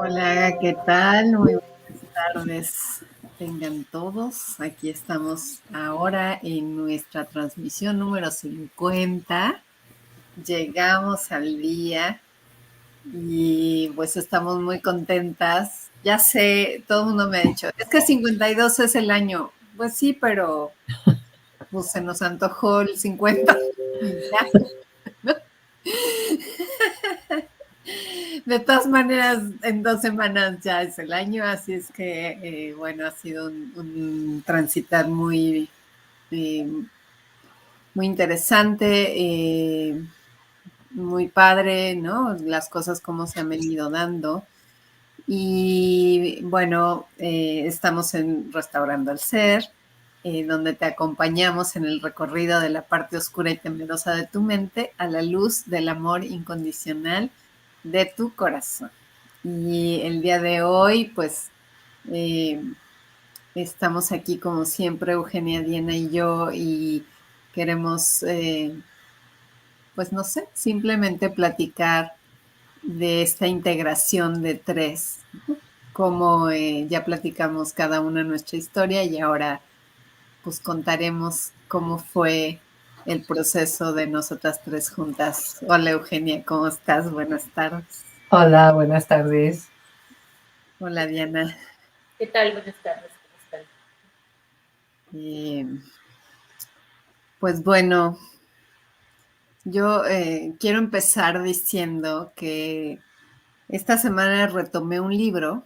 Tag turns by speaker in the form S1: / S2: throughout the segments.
S1: Hola, ¿qué tal? Muy buenas tardes. Tengan todos. Aquí estamos ahora en nuestra transmisión número 50. Llegamos al día y pues estamos muy contentas. Ya sé, todo el mundo me ha dicho, es que 52 es el año. Pues sí, pero pues se nos antojó el 50 y ya, ¿no? De todas maneras, en 2 semanas ya es el año, así es que, bueno, ha sido un transitar eh, muy interesante, muy padre, ¿no? Las cosas como se han venido dando. Y bueno, estamos en Restaurando al Ser, donde te acompañamos en el recorrido de la parte oscura y temerosa de tu mente a la luz del amor incondicional de tu corazón. Y el día de hoy, pues, eh, estamos aquí como siempre, Eugenia, Diana y yo, y queremos, pues, no sé, simplemente platicar de esta integración de tres, ¿no? Como ya platicamos cada una nuestra historia y ahora pues contaremos cómo fue el proceso de nosotras tres juntas. Hola Eugenia, ¿cómo estás? Buenas tardes.
S2: Hola, buenas tardes.
S1: Hola Diana.
S3: ¿Qué tal? Buenas tardes, ¿cómo están?
S1: Eh, pues bueno, yo quiero empezar diciendo que esta semana retomé un libro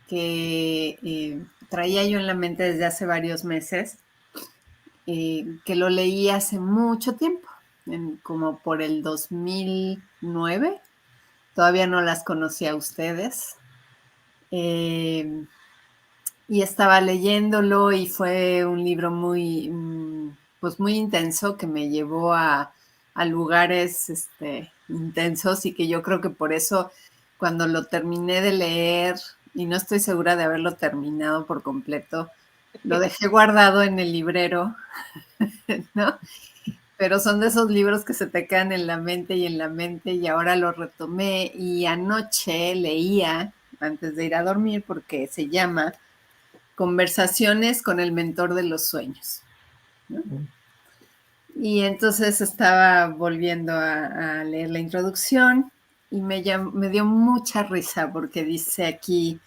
S1: que traía yo en la mente desde hace varios meses, que lo leí hace mucho tiempo, como por el 2009. Todavía no las conocía a ustedes. Eh, y estaba leyéndolo y fue un libro muy, pues muy intenso que me llevó a lugares intensos y que yo creo que por eso cuando lo terminé de leer, y no estoy segura de haberlo terminado por completo, lo dejé guardado en el librero, ¿no? Pero son de esos libros que se te quedan en la mente y en la mente y ahora lo retomé y anoche leía antes de ir a dormir porque se llama Conversaciones con el mentor de los sueños, ¿no? Y entonces estaba volviendo a leer la introducción y me dio mucha risa porque dice aquí,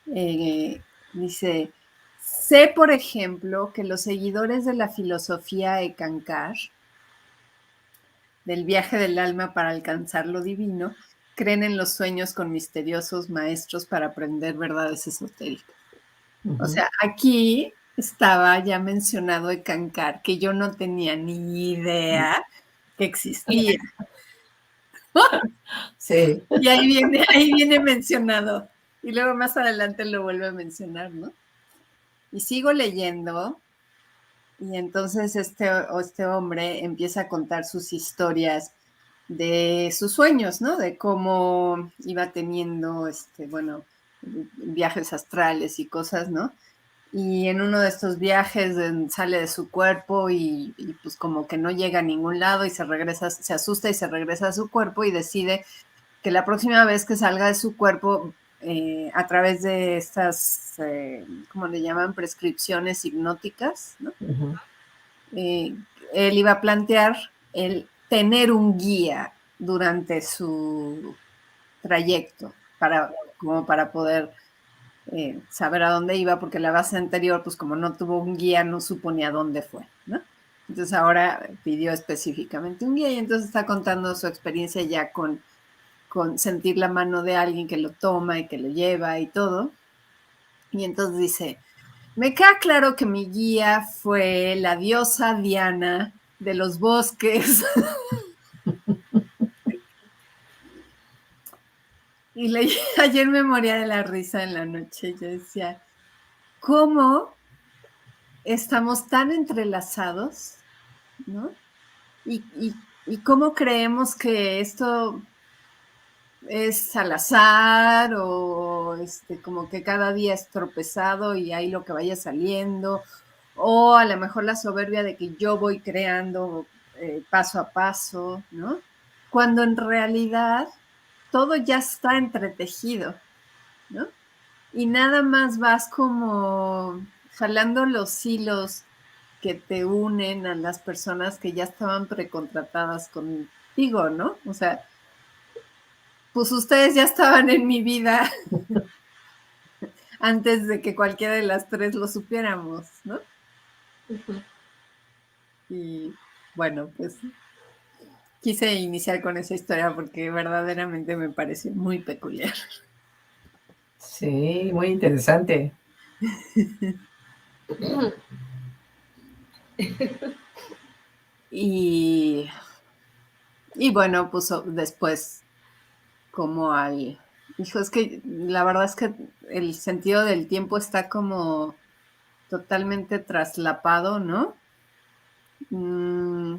S1: eh, dice, sé por ejemplo que los seguidores de la filosofía Ekankar, del viaje del alma para alcanzar lo divino, creen en los sueños con misteriosos maestros para aprender verdades esotéricas. O sea, aquí estaba ya mencionado Ekankar, que yo no tenía ni idea que existía.
S2: Sí.
S1: Y ahí viene mencionado. Y luego más adelante lo vuelve a mencionar, ¿no? Y sigo leyendo. Y entonces este hombre empieza a contar sus historias de sus sueños, ¿no? De cómo iba teniendo, bueno, viajes astrales y cosas, ¿no? Y en uno de estos viajes sale de su cuerpo y pues como que no llega a ningún lado y se regresa, se asusta y se regresa a su cuerpo y decide que la próxima vez que salga de su cuerpo, a través de estas, ¿cómo le llaman? Prescripciones hipnóticas, ¿no?
S2: Ujú.
S1: eh, Él iba a plantear el tener un guía durante su trayecto como para poder saber a dónde iba, porque la base anterior, pues como no tuvo un guía, no supo ni a dónde fue, ¿no? Entonces ahora pidió específicamente un guía y entonces está contando su experiencia ya con sentir la mano de alguien que lo toma y que lo lleva y todo. Y entonces dice, me queda claro que mi guía fue la diosa Diana de los bosques. Y ayer me moría de la risa en la noche. Yo decía, ¿cómo estamos tan entrelazados, ¿no? Y cómo creemos que esto es al azar o como que cada día es tropezado y hay lo que vaya saliendo, o a lo mejor la soberbia de que yo voy creando paso a paso, ¿no? Cuando en realidad todo ya está entretejido. ¿no? Y nada más vas como jalando los hilos que te unen a las personas que ya estaban precontratadas contigo, ¿no? O sea, pues ustedes ya estaban en mi vida antes de que cualquiera de las tres lo supiéramos, ¿no?
S3: Ujú.
S1: Y bueno, pues quise iniciar con esa historia porque verdaderamente me parece muy peculiar.
S2: Sí, muy interesante.
S1: Y, y bueno, pues después como al... Hijo, es que la verdad es que el sentido del tiempo está como totalmente traslapado, ¿no? Mm,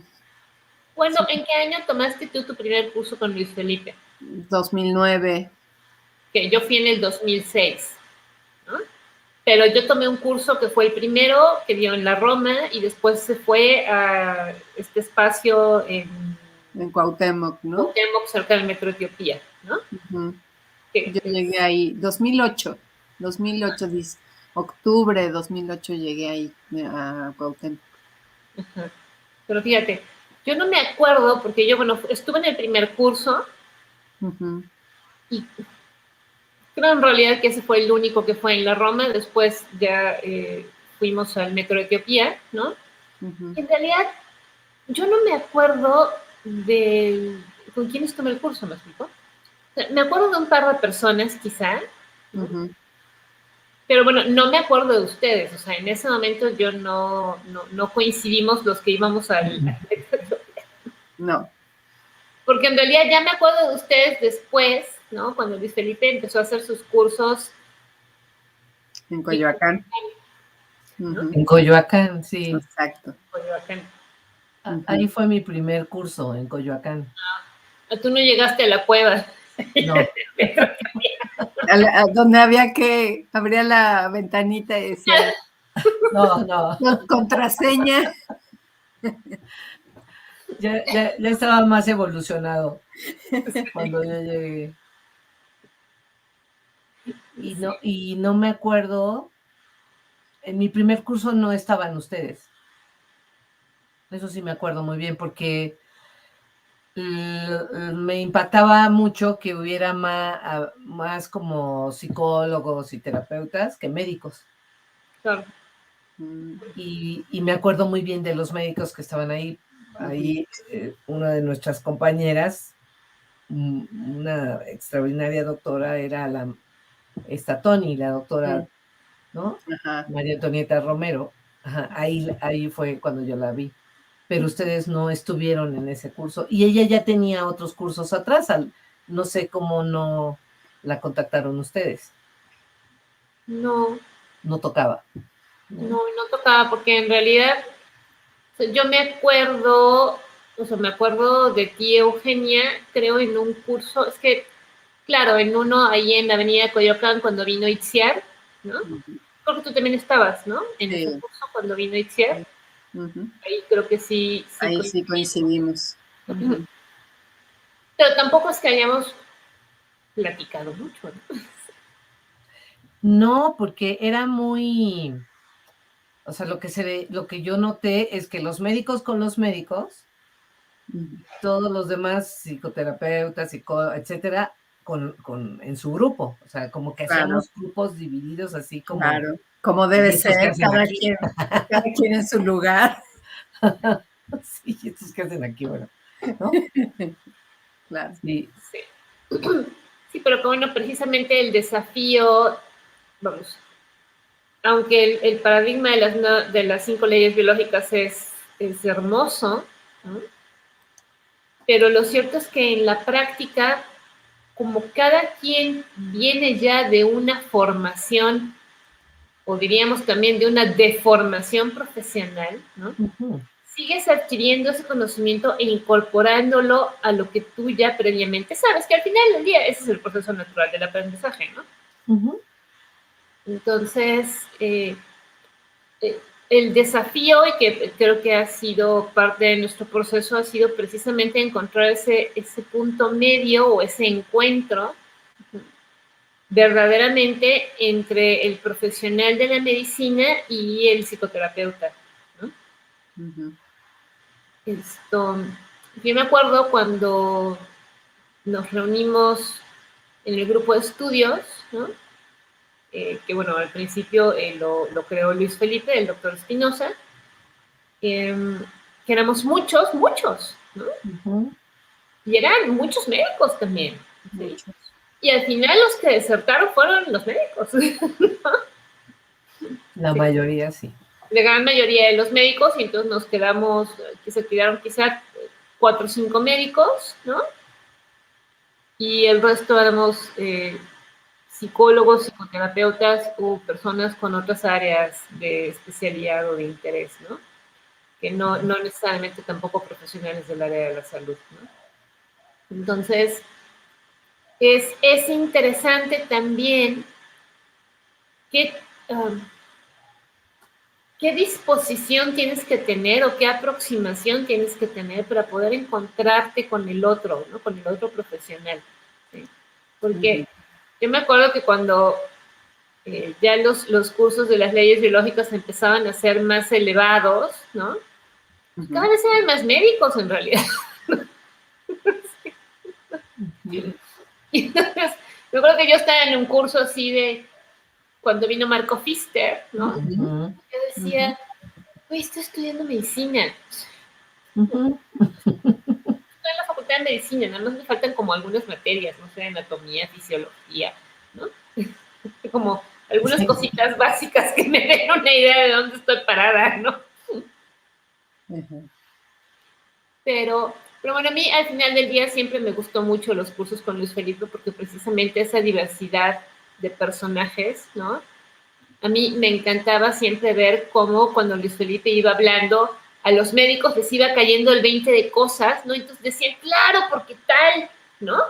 S3: Bueno,
S1: sí,
S3: ¿en qué año tomaste tú tu primer curso con Luis Felipe?
S1: 2009.
S3: Que yo fui en el 2006, ¿no? Pero yo tomé un curso que fue el primero que dio en la Roma y después se fue a este espacio en
S1: En Cuauhtémoc, ¿no?
S3: Cuauhtémoc, cerca del Metro Etiopía, ¿no?
S1: Ujú.
S3: Que
S1: Yo llegué ahí, 2008, octubre de 2008 llegué ahí a Cuauhtémoc.
S3: Ajá. Pero fíjate, yo no me acuerdo porque yo, bueno, estuve en el primer curso
S1: Ujú,
S3: y creo en realidad que ese fue el único que fue en la Roma, después ya fuimos al Metro Etiopía, ¿no?
S1: ujú,
S3: En realidad, yo no me acuerdo de con quiénes tomé el curso, ¿me explico? O sea, me acuerdo de un par de personas, quizá, ¿no?
S1: ujú.
S3: Pero bueno, no me acuerdo de ustedes, o sea, en ese momento yo no coincidimos los que íbamos al
S1: No,
S3: porque en realidad ya me acuerdo de ustedes después, ¿no? Cuando Luis Felipe empezó a hacer sus cursos
S1: en
S3: en
S1: Coyoacán.
S3: ¿no?
S1: Ujú,
S2: En Coyoacán, sí.
S1: exacto.
S3: Coyoacán.
S2: Ahí
S1: Ujú.
S2: fue mi primer curso, en Coyoacán.
S3: Tú no llegaste a la cueva.
S2: No,
S1: Donde había que abrir la ventanita y decía
S2: no, no.
S1: contraseña.
S2: Ya estaba más evolucionado cuando yo llegué. Y no me acuerdo, en mi primer curso no estaban ustedes. Eso sí me acuerdo muy bien, porque me impactaba mucho que hubiera más como psicólogos y terapeutas que médicos.
S3: Claro.
S2: Y me acuerdo muy bien de los médicos que estaban ahí.
S1: Ujú,
S2: Ahí una de nuestras compañeras, una extraordinaria doctora, era esta Tony, la doctora,
S1: ujú.
S2: ¿no?
S1: Ajá.
S2: María Antonieta Romero. Ajá, ahí fue cuando yo la vi. Pero ustedes no estuvieron en ese curso. Y ella ya tenía otros cursos atrás. No sé cómo no la contactaron ustedes.
S3: No,
S2: No tocaba, ¿no?
S3: no tocaba, porque en realidad o sea, yo me acuerdo, o sea, me acuerdo de ti, Eugenia, creo en un curso, es que, claro, en uno ahí en la avenida Coyoacán cuando vino Itziar, ¿no?
S1: Ujú.
S3: Creo que tú también estabas, ¿no? En ese
S1: Sí,
S3: curso cuando vino Itziar.
S1: sí. Ujú.
S3: Ahí creo que sí, sí
S1: Ahí sí
S3: coincidimos.
S1: coincidimos. Ujú.
S3: Pero tampoco es que hayamos platicado mucho, ¿no?
S2: No, porque era muy, o sea, lo que yo noté es que los médicos con los médicos,
S1: Ujú.
S2: todos los demás psicoterapeutas, etcétera, en su grupo. O sea, como que
S1: Claro,
S2: hacíamos grupos divididos así como,
S1: claro. Como
S2: ¿y
S1: debe
S2: estos qué
S1: ser,
S2: hacen aquí?
S1: cada quien en su lugar.
S2: Sí, ¿y estos qué hacen aquí? Bueno, ¿no?
S1: Claro.
S2: Sí.
S3: Sí. Sí, pero que bueno, precisamente el desafío, vamos, aunque el paradigma de de las 5 leyes biológicas es hermoso, ¿no? Pero lo cierto es que en la práctica, como cada quien viene ya de una formación, o diríamos también de una deformación profesional, ¿no?
S2: Ujú,
S3: Sigues adquiriendo ese conocimiento e incorporándolo a lo que tú ya previamente sabes, que al final del día ese es el proceso natural del aprendizaje, ¿no?
S2: ujú.
S3: Entonces, eh, el desafío, y que creo que ha sido parte de nuestro proceso, ha sido precisamente encontrar ese punto medio o ese encuentro verdaderamente entre el profesional de la medicina y el psicoterapeuta, ¿no?
S1: Ujú.
S3: Yo me acuerdo cuando nos reunimos en el grupo de estudios, ¿no? Que bueno, al principio lo creó Luis Felipe, el doctor Espinosa, que éramos muchos, ¿no?
S2: Ujú.
S3: Y eran muchos médicos también, ¿sí?
S1: Muchos.
S3: Y al final los que desertaron fueron los médicos,
S2: La
S3: Sí.
S2: mayoría sí.
S3: la gran mayoría de los médicos, y entonces nos quedamos, que se quedaron quizá 4 o 5 médicos, ¿no? Y el resto éramos psicólogos, psicoterapeutas o personas con otras áreas de especialidad o de interés, ¿no? Que no necesariamente tampoco profesionales del área de la salud, ¿no? Entonces, es interesante también qué, qué disposición tienes que tener o qué aproximación tienes que tener para poder encontrarte con el otro, ¿no? Con el otro profesional, ¿sí? Porque yo me acuerdo que cuando ya los cursos de las leyes biológicas empezaban a ser más elevados, ¿no? Cada vez eran más médicos en realidad. Y entonces, me acuerdo que yo estaba en un curso así de cuando vino Marco Pfister, ¿no?
S2: Ujú.
S3: Yo decía, güey, estoy estudiando medicina.
S2: Ujú.
S3: Estoy en la facultad de medicina, nada más me faltan como algunas materias, no sé, anatomía, fisiología, ¿no? Como algunas
S2: Sí.
S3: cositas básicas que me den una idea de dónde estoy parada, ¿no?
S2: Ujú.
S3: Pero bueno, a mí al final del día siempre me gustó mucho los cursos con Luis Felipe porque precisamente esa diversidad de personajes, ¿no? A mí me encantaba siempre ver cómo cuando Luis Felipe iba hablando, a los médicos les iba cayendo el 20 de cosas, ¿no? Entonces decían, claro, porque tal, ¿no?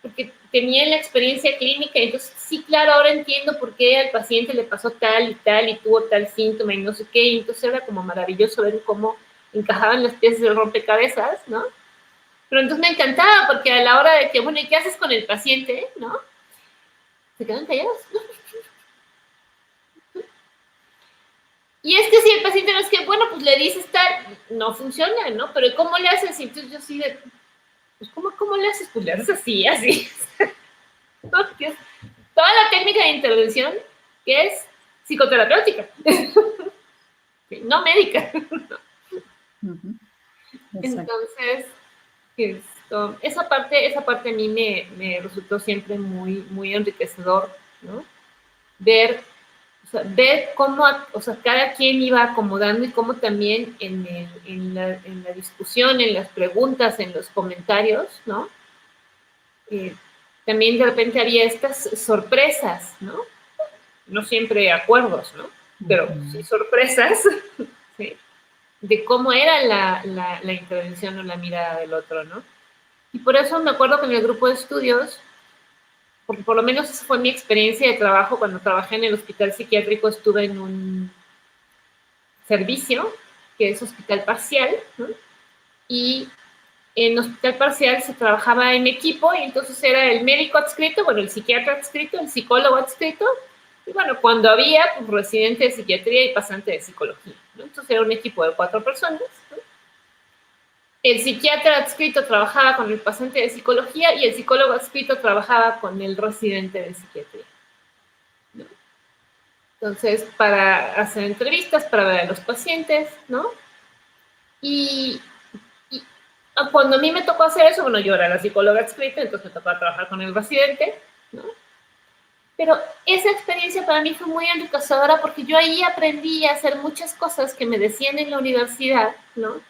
S3: Porque tenían la experiencia clínica, y entonces, sí, claro, ahora entiendo por qué al paciente le pasó tal y tuvo tal síntoma y no sé qué, y entonces era como maravilloso ver cómo encajaban las piezas del rompecabezas, ¿no? Pero entonces me encantaba porque a la hora de que, bueno, ¿y qué haces con el paciente, no? Se quedan callados, ¿no? Y es que si el paciente no es que, bueno, pues le dices tal, no funciona, ¿no? Pero ¿cómo le haces? Y entonces yo sí de, pues ¿cómo le haces? Pues le haces así, así. ¿No? Toda la técnica de intervención que es psicoterapéutica, no médica.
S1: Ujú. Exacto.
S3: Entonces, esa parte a mí me resultó siempre muy enriquecedor, ¿no? Ver, o sea, ver cómo, o sea, cada quien iba acomodando y cómo también en la discusión, en las preguntas, en los comentarios, ¿no? También de repente había estas sorpresas, ¿no? No siempre acuerdos, ¿no? Pero sí sorpresas, ¿sí? De cómo era la intervención o la mirada del otro, ¿no? Y por eso me acuerdo que en el grupo de estudios, porque por lo menos esa fue mi experiencia de trabajo, cuando trabajé en el hospital psiquiátrico estuve en un servicio que es hospital parcial, ¿no? Y en hospital parcial se trabajaba en equipo y entonces era el médico adscrito, bueno, el psiquiatra adscrito, el psicólogo adscrito, y bueno, cuando había pues, residente de psiquiatría y pasante de psicología, ¿no? Entonces era un equipo de 4 personas, ¿no? El psiquiatra adscrito trabajaba con el paciente de psicología y el psicólogo adscrito trabajaba con el residente de psiquiatría, ¿no? Entonces, para hacer entrevistas, para ver a los pacientes, ¿no? Y, y cuando a mí me tocó hacer eso, bueno, yo era la psicóloga adscrita, entonces me tocó trabajar con el residente, ¿no? Pero esa experiencia para mí fue muy enriquecedora porque yo ahí aprendí a hacer muchas cosas que me decían en la universidad, ¿no?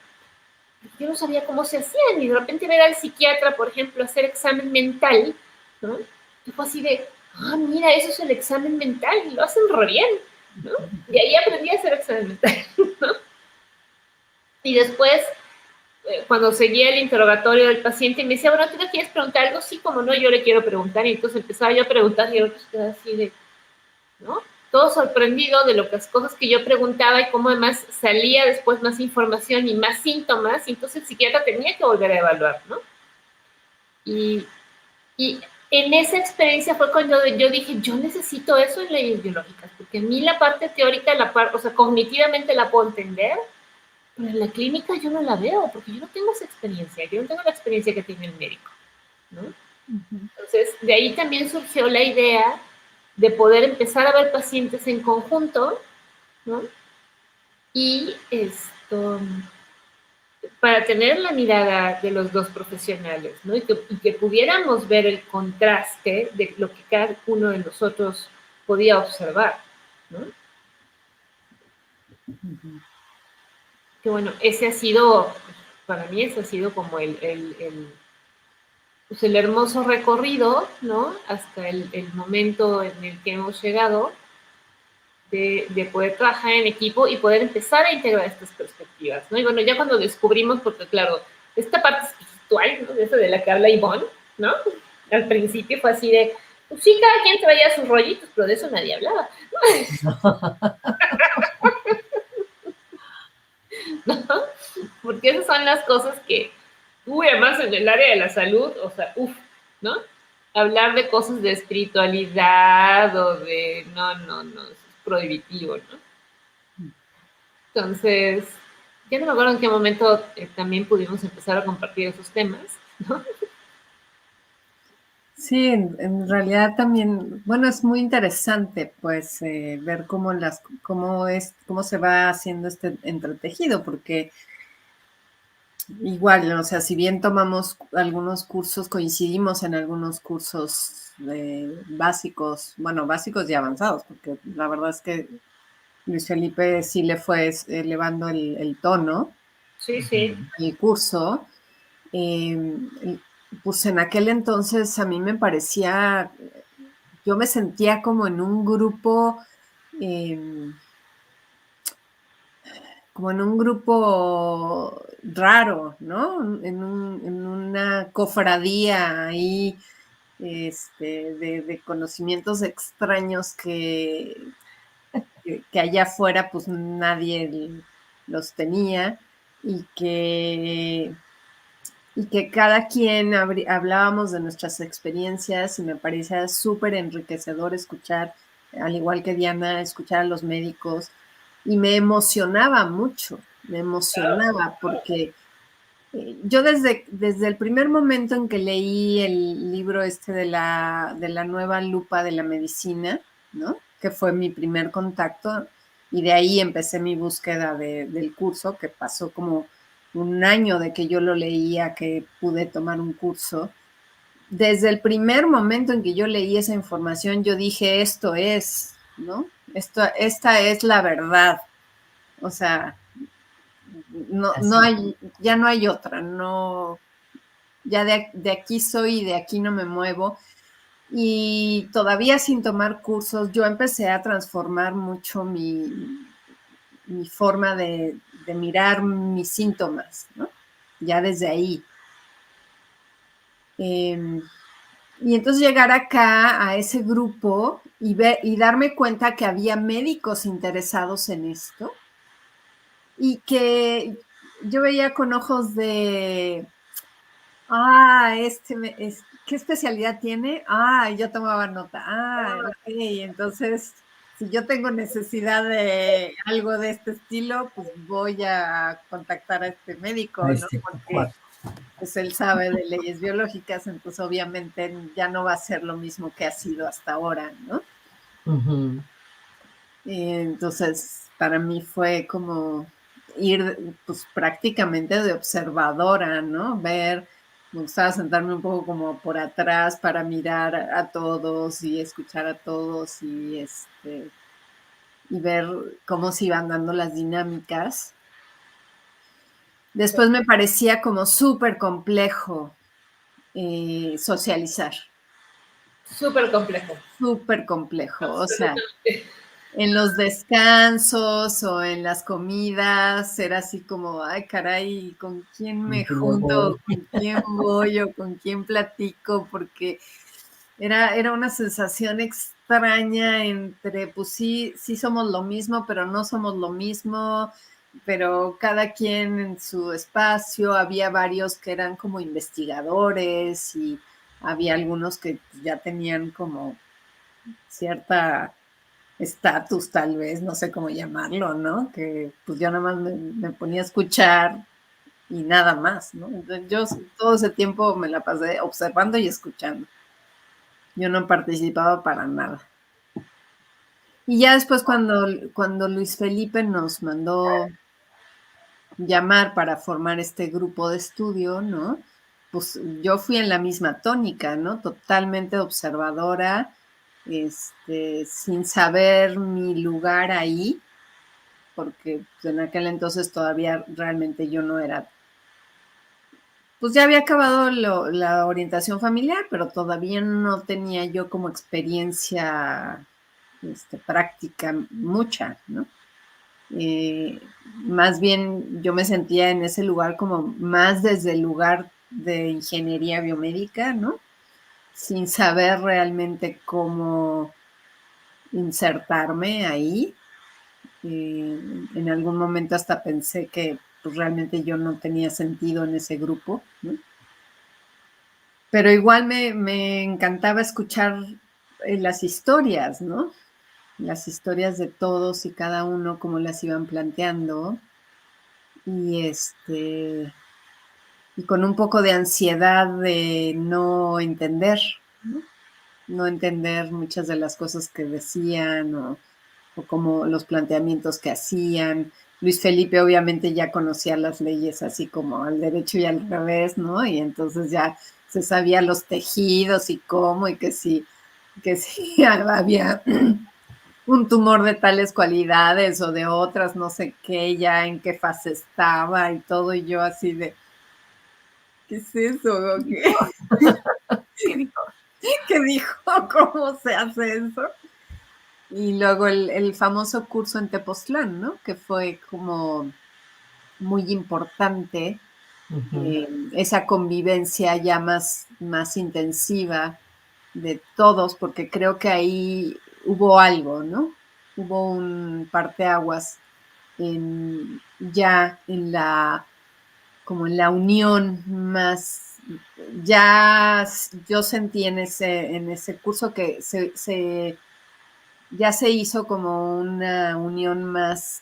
S3: Yo no sabía cómo se hacían y de repente ver al psiquiatra, por ejemplo, hacer examen mental, ¿no? Y fue así de, mira, eso es el examen mental y lo hacen re bien, ¿no? Y ahí aprendí a hacer examen mental, ¿no? Y después, cuando seguía el interrogatorio del paciente, me decía, bueno, ¿tú le quieres preguntar algo? Sí, como no, yo le quiero preguntar. Y entonces empezaba yo a preguntar y el otro quedaba así de, ¿no? Todo sorprendido de las cosas que yo preguntaba y cómo además salía después más información y más síntomas, y entonces el psiquiatra tenía que volver a evaluar, ¿no? Y en esa experiencia fue cuando yo dije, yo necesito eso en leyes biológicas, porque a mí la parte teórica, o sea, cognitivamente la puedo entender, pero en la clínica yo no la veo, porque yo no tengo esa experiencia, yo no tengo la experiencia que tiene el médico, ¿no? Entonces, de ahí también surgió la idea de poder empezar a ver pacientes en conjunto, ¿no? Y esto, para tener la mirada de los dos profesionales, ¿no? Y que pudiéramos ver el contraste de lo que cada uno de nosotros podía observar, ¿no? Que bueno, ese ha sido, para mí ese ha sido como pues el hermoso recorrido, ¿no? Hasta el momento en el que hemos llegado de poder trabajar en equipo y poder empezar a integrar estas perspectivas, ¿no? Y bueno, ya cuando descubrimos, porque claro, esta parte espiritual, ¿no? De eso de la que habla Ivonne, ¿no? Al principio fue así de, pues sí, cada quien traía sus rollitos, pero de eso nadie hablaba, ¿no? Porque esas son las cosas que, además en el área de la salud, o sea, ¿no? Hablar de cosas de espiritualidad o de, no, es prohibitivo, ¿no? Entonces, ya no me acuerdo en qué momento también pudimos empezar a compartir esos temas, ¿no?
S1: Sí, en realidad también, bueno, es muy interesante, pues, ver cómo se va haciendo este entretejido, porque igual, o sea, si bien tomamos algunos cursos, coincidimos en algunos cursos básicos, bueno, básicos y avanzados, porque la verdad es que Luis Felipe sí le fue elevando el tono,
S3: Sí, sí.
S1: el curso. Pues en aquel entonces a mí me parecía, yo me sentía eh, como en un grupo raro, ¿no? En una cofradía ahí, de conocimientos extraños que allá afuera pues nadie los tenía y que cada quien hablábamos de nuestras experiencias y me parecía súper enriquecedor escuchar, al igual que Diana, escuchar a los médicos y me emocionaba porque yo desde el primer momento en que leí el libro este de la nueva lupa de la medicina, ¿no? Que fue mi primer contacto, y de ahí empecé mi búsqueda del curso, que pasó como un año de que yo lo leía, que pude tomar un curso. Desde el primer momento en que yo leí esa información, yo dije, esto es, ¿no? Esta es la verdad. O sea, ya no hay otra, no, ya de aquí soy y de aquí no me muevo. Y todavía sin tomar cursos, yo empecé a transformar mucho mi forma de mirar mis síntomas, ¿no? Ya desde ahí. Y entonces llegar acá a ese grupo y darme cuenta que había médicos interesados en esto y que yo veía con ojos de, ¿qué especialidad tiene? Yo tomaba nota. Ok, entonces, si yo tengo necesidad de algo de este estilo, pues voy a contactar a este médico, ¿no? Porque pues él sabe de leyes biológicas, entonces obviamente ya no va a ser lo mismo que ha sido hasta ahora, ¿no? Entonces, para mí fue como ir, pues prácticamente de observadora, ¿no? Me gustaba sentarme un poco como por atrás para mirar a todos y escuchar a todos y ver cómo se iban dando las dinámicas. Después me parecía como súper complejo socializar.
S3: Súper complejo.
S1: Súper complejo, o sea, en los descansos o en las comidas era así como, ay caray, ¿con quién me junto? ¿Con quién voy o con quién platico? Porque era una sensación extraña entre, pues sí somos lo mismo, pero no somos lo mismo, pero cada quien en su espacio, había varios que eran como investigadores y había algunos que ya tenían como cierta estatus, tal vez, no sé cómo llamarlo, ¿no? Que pues yo nada más me ponía a escuchar y nada más, ¿no? Entonces, yo todo ese tiempo me la pasé observando y escuchando. Yo no participaba para nada. Y ya después cuando Luis Felipe nos mandó llamar para formar este grupo de estudio, ¿no? Pues yo fui en la misma tónica, ¿no? Totalmente observadora, sin saber mi lugar ahí, porque pues, en aquel entonces todavía realmente yo no era, pues ya había acabado la orientación familiar, pero todavía no tenía yo como experiencia práctica mucha, ¿no? Más bien yo me sentía en ese lugar como más desde el lugar de ingeniería biomédica, ¿no? Sin saber realmente cómo insertarme ahí. En algún momento hasta pensé que pues, realmente yo no tenía sentido en ese grupo, ¿no? Pero igual me encantaba escuchar las historias, ¿no? Las historias de todos y cada uno, cómo las iban planteando. Y y con un poco de ansiedad de no entender, ¿no? No entender muchas de las cosas que decían o como los planteamientos que hacían. Luis Felipe obviamente ya conocía las leyes así como al derecho y al revés, ¿no? Y entonces ya se sabía los tejidos y cómo y que si había un tumor de tales cualidades o de otras, no sé qué, ya en qué fase estaba y todo, y yo así de, ¿qué es eso?
S2: ¿Qué dijo?
S1: ¿Qué dijo? ¿Cómo se hace eso? Y luego el famoso curso en Tepoztlán, ¿no? Que fue como muy importante, esa convivencia ya más intensiva de todos, porque creo que ahí hubo algo, ¿no? Hubo un parteaguas ya en como en la unión más, ya yo sentí en ese curso que ya se hizo como una unión más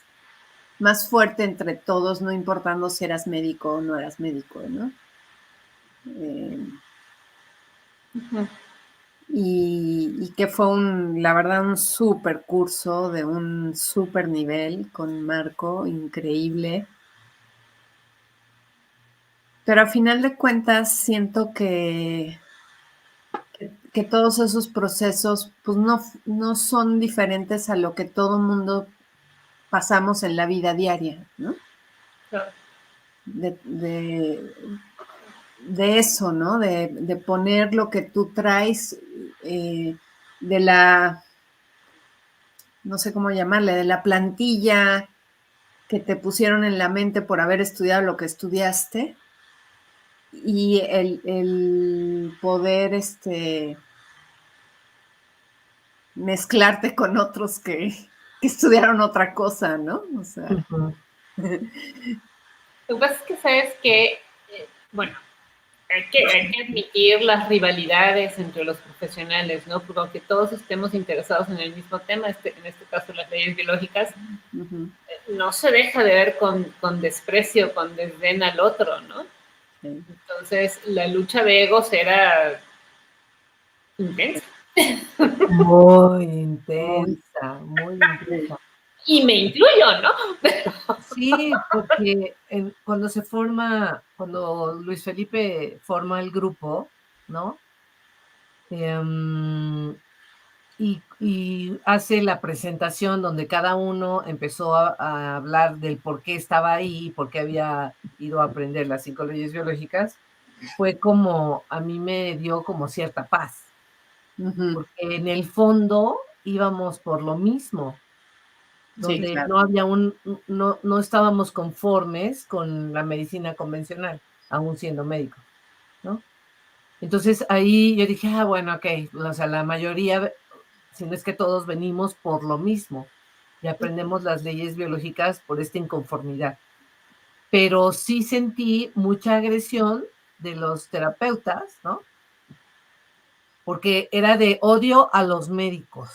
S1: fuerte entre todos, no importando si eras médico o no eras médico, ¿no? Eh,
S3: Ujú.
S1: y que fue la verdad, un súper curso de un súper nivel con Marco, increíble. Pero a final de cuentas siento que todos esos procesos pues no son diferentes a lo que todo mundo pasamos en la vida diaria, ¿no?
S3: Claro.
S1: De, de, de eso, ¿no? De poner lo que tú traes, de no sé cómo llamarle, de la plantilla que te pusieron en la mente por haber estudiado lo que estudiaste y el poder, mezclarte con otros que estudiaron otra cosa, ¿no? O sea.
S3: Lo que pasa es que sabes que, bueno, hay que admitir las rivalidades entre los profesionales, ¿no? Porque aunque todos estemos interesados en el mismo tema, en este caso las leyes biológicas, no se deja de ver con desprecio, con desdén al otro, ¿no?
S1: Sí.
S3: Entonces, la lucha de egos era intensa.
S2: Muy intensa, muy intensa.
S3: Y me incluyo, ¿no?
S2: Sí, porque cuando Luis Felipe forma el grupo, ¿no? Y hace la presentación donde cada uno empezó a hablar del por qué estaba ahí, por qué había ido a aprender las 5 leyes biológicas, fue como, a mí me dio como cierta paz, porque en el fondo íbamos por lo mismo,
S1: Sí,
S2: donde
S1: claro.
S2: no estábamos conformes con la medicina convencional, aún siendo médico, ¿no? Entonces ahí yo dije, bueno, ok, o sea, la mayoría, si no es que todos venimos por lo mismo y aprendemos las leyes biológicas por esta inconformidad. Pero sí sentí mucha agresión de los terapeutas, ¿no? porque era de odio a los médicos.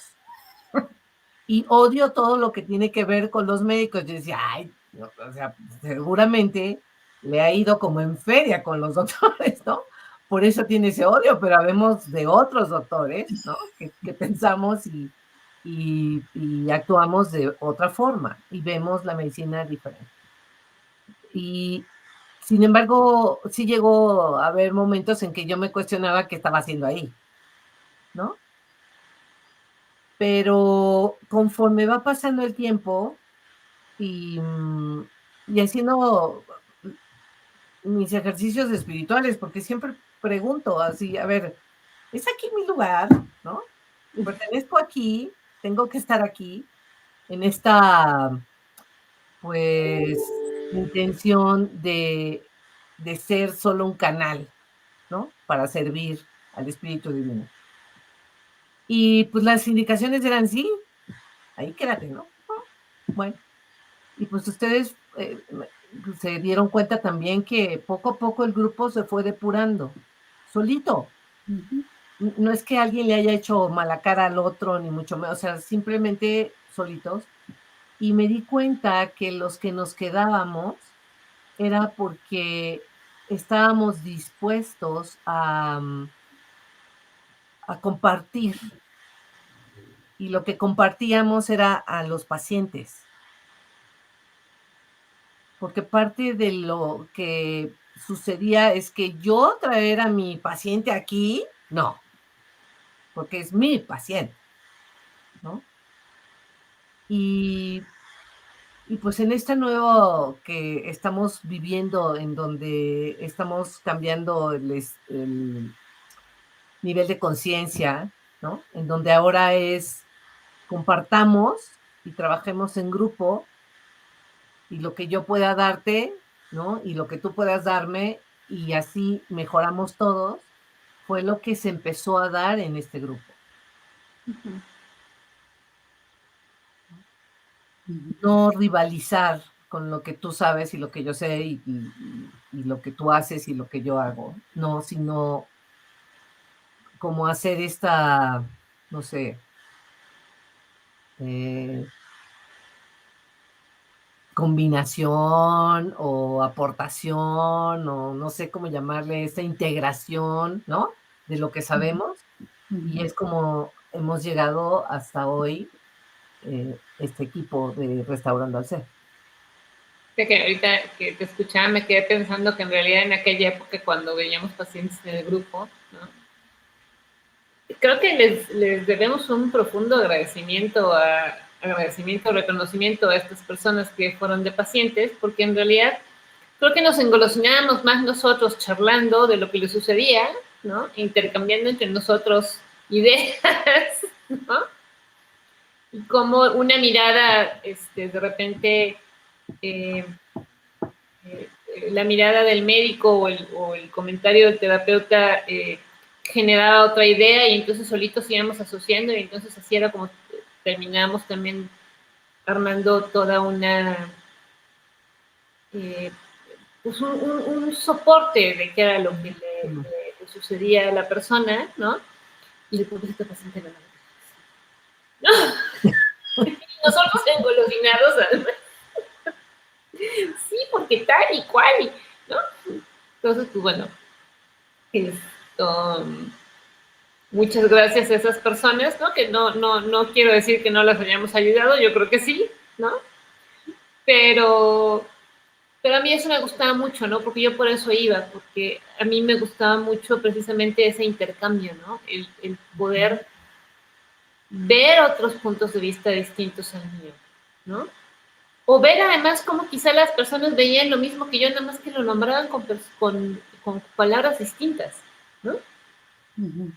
S2: Y odio todo lo que tiene que ver con los médicos. Yo decía, ay, no, o sea, seguramente le ha ido como en feria con los doctores, ¿no? Por eso tiene ese odio, pero habemos de otros doctores, ¿no? Que pensamos y actuamos de otra forma y vemos la medicina diferente. Y sin embargo, sí llegó a haber momentos en que yo me cuestionaba qué estaba haciendo ahí, ¿no? Pero conforme va pasando el tiempo y haciendo mis ejercicios espirituales, porque siempre pregunto así, a ver, ¿es aquí mi lugar? ¿No? Pertenezco aquí, tengo que estar aquí, en esta, pues, intención de ser solo un canal, ¿no? Para servir al Espíritu Divino. Y pues las indicaciones eran sí, ahí quédate, ¿no? Bueno, y pues ustedes se dieron cuenta también que poco a poco el grupo se fue depurando, solito. No es que alguien le haya hecho mala cara al otro, ni mucho menos, o sea, simplemente solitos. Y me di cuenta que los que nos quedábamos era porque estábamos dispuestos a compartir. Y lo que compartíamos era a los pacientes. Porque parte de lo que sucedía es que yo traer a mi paciente aquí, no, porque es mi paciente, ¿no? Y pues en este nuevo que estamos viviendo, en donde estamos cambiando el nivel de conciencia, ¿no? En donde ahora es compartamos y trabajemos en grupo y lo que yo pueda darte, ¿no? Y lo que tú puedas darme y así mejoramos todos, fue lo que se empezó a dar en este grupo. No rivalizar con lo que tú sabes y lo que yo sé y lo que tú haces y lo que yo hago, no, sino como hacer esta, no sé, combinación o aportación o no sé cómo llamarle, esta integración, ¿no? De lo que sabemos y es como hemos llegado hasta hoy este equipo de Restaurando al Ser.
S3: Que ahorita que te escuchaba me quedé pensando que en realidad en aquella época cuando veíamos pacientes en el grupo, ¿no? Creo que les debemos un profundo agradecimiento, reconocimiento a estas personas que fueron de pacientes, porque en realidad creo que nos engolosinábamos más nosotros charlando de lo que les sucedía, ¿no? Intercambiando entre nosotros ideas, ¿no? Y como una mirada, de repente, la mirada del médico o el comentario del terapeuta generaba otra idea y entonces solitos íbamos asociando y entonces así era como terminamos también armando toda una pues un soporte de qué era lo que le sucedía a la persona, ¿no? Y el propósito paciente no. Nosotros engolosinados además. Sí, porque tal y cual, ¿no? Entonces, pues bueno, esto, muchas gracias a esas personas, ¿no? Que no quiero decir que no las hayamos ayudado, yo creo que sí, ¿no? Pero a mí eso me gustaba mucho, ¿no? Porque yo por eso iba, porque a mí me gustaba mucho precisamente ese intercambio, ¿no? El poder ver otros puntos de vista distintos al mío, ¿no? O ver además cómo quizá las personas veían lo mismo que yo, nada más que lo nombraban con palabras distintas, ¿no?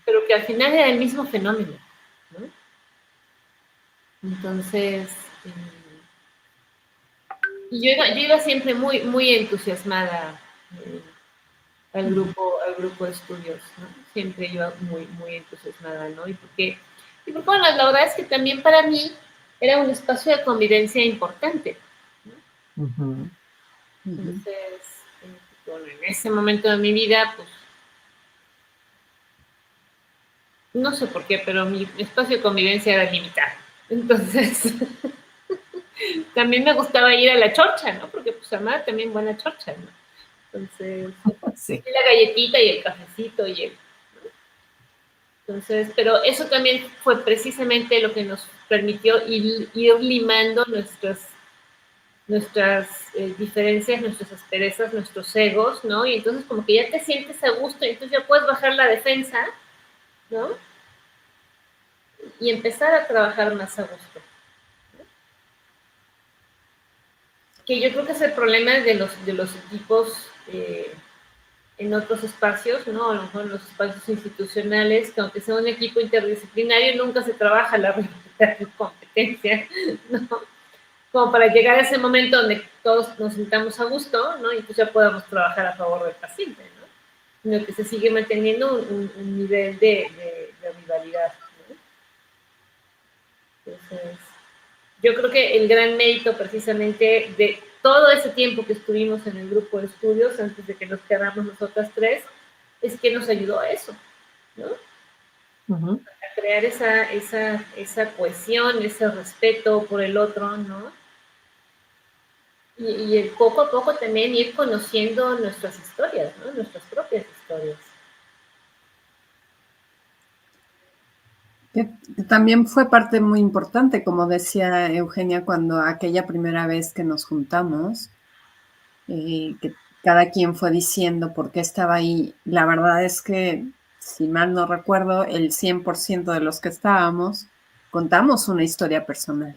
S3: Pero que al final era el mismo fenómeno, ¿no? Entonces, yo iba siempre muy, muy entusiasmada al grupo de estudios, ¿no? Siempre iba muy, muy entusiasmada, ¿no? Y porque bueno, la verdad es que también para mí era un espacio de convivencia importante, ¿no? Entonces, bueno, en ese momento de mi vida, pues no sé por qué, pero mi espacio de convivencia era limitado. Entonces, también me gustaba ir a la chorcha, ¿no? Porque pues Amada también buena chorcha, ¿no? Entonces,
S2: Sí.
S3: la galletita y el cafecito y el... Entonces, pero eso también fue precisamente lo que nos permitió ir limando nuestras diferencias, nuestras asperezas, nuestros egos, ¿no? Y entonces como que ya te sientes a gusto y entonces ya puedes bajar la defensa, ¿no? Y empezar a trabajar más a gusto. Que yo creo que es el problema de los equipos en otros espacios, ¿no? A lo mejor en los espacios institucionales, que aunque sea un equipo interdisciplinario, nunca se trabaja la rivalidad de competencia, ¿no? Como para llegar a ese momento donde todos nos sintamos a gusto, ¿no? Y pues ya podamos trabajar a favor del paciente, ¿no? Sino que se sigue manteniendo un nivel de rivalidad, ¿no? Entonces, yo creo que el gran mérito precisamente de todo ese tiempo que estuvimos en el grupo de estudios, antes de que nos quedáramos nosotras tres, es que nos ayudó a eso, ¿no? A crear esa cohesión, ese respeto por el otro, ¿no? Y el poco a poco también ir conociendo nuestras historias, ¿no? Nuestras propias historias.
S1: Que también fue parte muy importante, como decía Eugenia, cuando aquella primera vez que nos juntamos, que cada quien fue diciendo por qué estaba ahí. La verdad es que, si mal no recuerdo, el 100% de los que estábamos contamos una historia personal,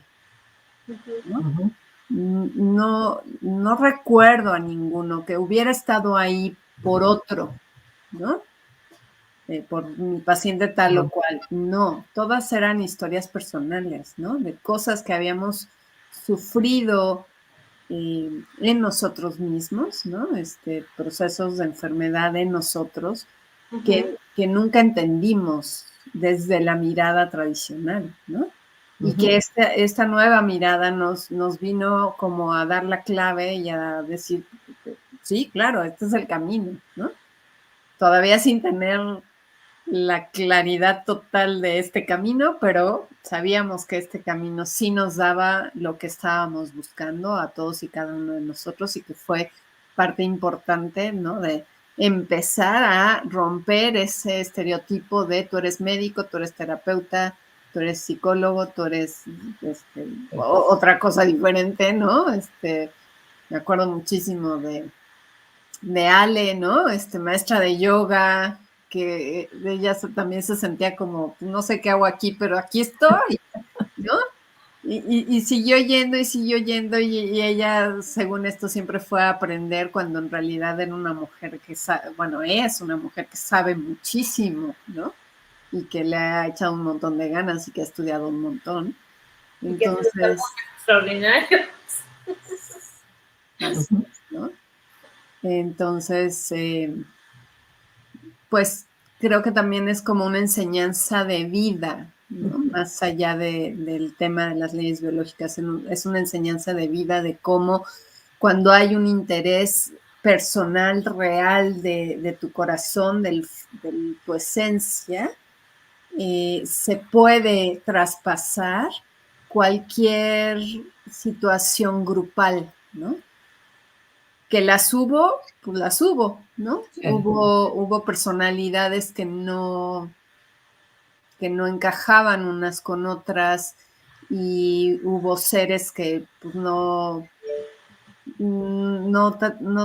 S1: ¿no? No recuerdo a ninguno que hubiera estado ahí por otro, ¿no? Por mi paciente tal o cual. No, todas eran historias personales, ¿no? De cosas que habíamos sufrido en nosotros mismos, ¿no? Procesos de enfermedad en nosotros que nunca entendimos desde la mirada tradicional, ¿no? Y que esta nueva mirada nos vino como a dar la clave y a decir, sí, claro, este es el camino, ¿no? Todavía sin tener la claridad total de este camino, pero sabíamos que este camino sí nos daba lo que estábamos buscando a todos y cada uno de nosotros y que fue parte importante, ¿no? De empezar a romper ese estereotipo de tú eres médico, tú eres terapeuta, tú eres psicólogo, tú eres otra cosa diferente, ¿no? Me acuerdo muchísimo de Ale, ¿no? Maestra de yoga, que ella también se sentía como, no sé qué hago aquí, pero aquí estoy, ¿no? Y siguió yendo y ella, según esto, siempre fue a aprender cuando en realidad era una mujer que sabe, bueno, es una mujer que sabe muchísimo, ¿no? Y que le ha echado un montón de ganas y que ha estudiado un montón.
S3: Y que hace
S1: Entonces,
S3: extraordinarios.
S1: así es, ¿no? Entonces, pues creo que también es como una enseñanza de vida, ¿no? Más allá del tema de las leyes biológicas, es una enseñanza de vida de cómo cuando hay un interés personal real de tu corazón, de tu esencia, se puede traspasar cualquier situación grupal, ¿no? Que las hubo, pues las hubo, ¿no?
S2: Sí.
S1: Hubo personalidades que no encajaban unas con otras y hubo seres que pues, no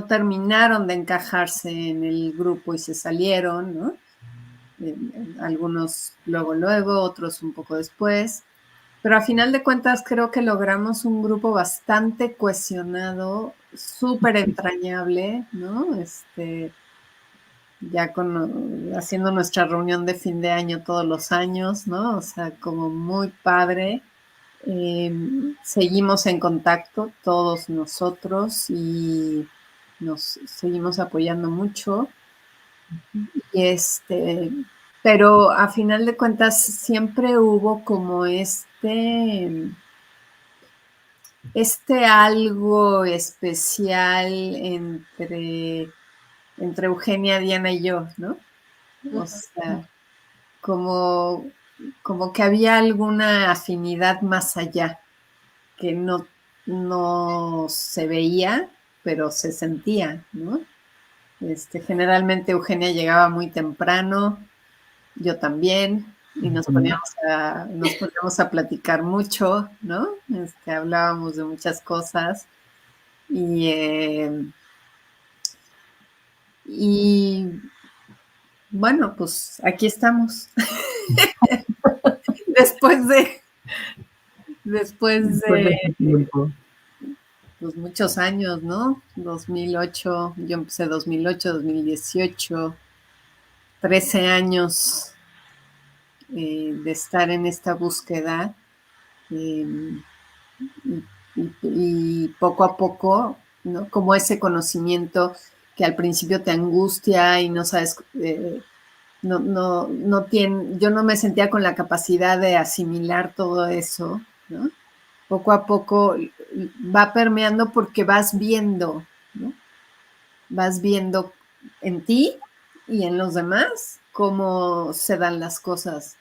S1: terminaron de encajarse en el grupo y se salieron, ¿no? Algunos luego, otros un poco después. Pero a final de cuentas creo que logramos un grupo bastante cohesionado, súper entrañable, ¿no? Ya haciendo nuestra reunión de fin de año todos los años, ¿no? O sea, como muy padre. Seguimos en contacto todos nosotros y nos seguimos apoyando mucho. Y pero a final de cuentas siempre hubo como algo especial entre Eugenia, Diana y yo, ¿no? O sea, como que había alguna afinidad más allá, que no se veía, pero se sentía, ¿no? Generalmente Eugenia llegaba muy temprano, yo también, y nos poníamos a platicar mucho, ¿no? Hablábamos de muchas cosas y bueno, pues aquí estamos. después de
S2: ese tiempo.
S1: pues muchos años, ¿no? 2008, yo empecé 2008, 2018, 13 años de estar en esta búsqueda y, y poco a poco, ¿no? Como ese conocimiento que al principio te angustia y no sabes, yo no me sentía con la capacidad de asimilar todo eso, ¿no? Poco a poco va permeando porque vas viendo, ¿no? Vas viendo en ti y en los demás cómo se dan las cosas.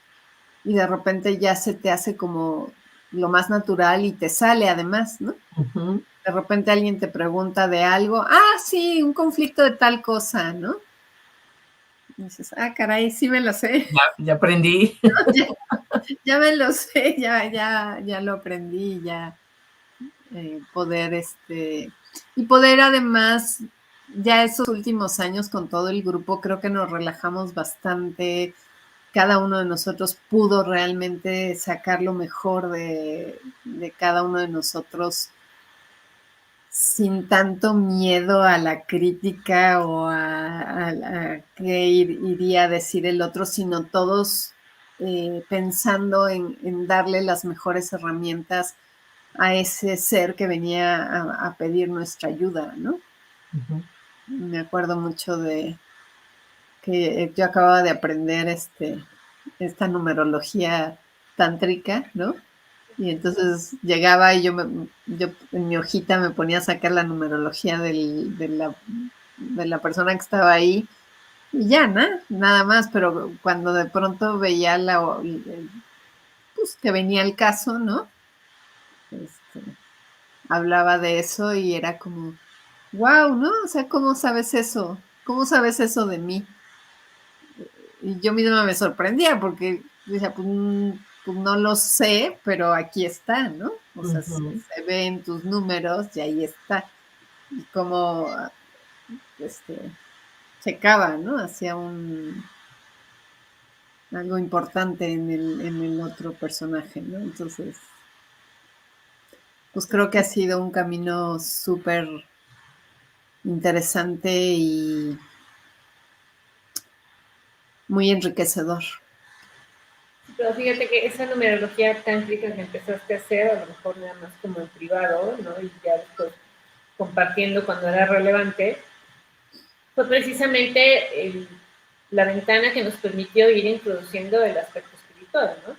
S1: Y de repente ya se te hace como lo más natural y te sale además, ¿no?
S2: Uh-huh.
S1: De repente alguien te pregunta de algo, sí, un conflicto de tal cosa, ¿no? Y dices, caray, sí me lo sé.
S2: Ya aprendí.
S1: ya me lo sé, ya lo aprendí, ya poder, y poder además, ya esos últimos años con todo el grupo, creo que nos relajamos bastante. Cada uno de nosotros pudo realmente sacar lo mejor de cada uno de nosotros sin tanto miedo a la crítica o a qué iría a decir el otro, sino todos pensando en darle las mejores herramientas a ese ser que venía a pedir nuestra ayuda, ¿no?
S2: Uh-huh.
S1: Me acuerdo mucho de que yo acababa de aprender esta numerología tántrica, ¿no? Y entonces llegaba y yo en mi hojita me ponía a sacar la numerología de la persona que estaba ahí y ya, ¿no? Nada más, pero cuando de pronto veía pues que venía el caso, ¿no? Hablaba de eso y era como, wow, ¿no? O sea, ¿cómo sabes eso? ¿Cómo sabes eso de mí? Y yo misma me sorprendía porque decía, pues no lo sé, pero aquí está, ¿no? O sea,
S2: Uh-huh.
S1: se ve en tus números y ahí está. Y como checaba, ¿no? Hacía algo importante en el otro personaje, ¿no? Entonces, pues creo que ha sido un camino súper interesante y muy enriquecedor.
S3: Pero fíjate que esa numerología tántrica que empezaste a hacer, a lo mejor nada más como en privado, ¿no? Y ya después compartiendo cuando era relevante, fue precisamente la ventana que nos permitió ir introduciendo el aspecto espiritual, ¿no?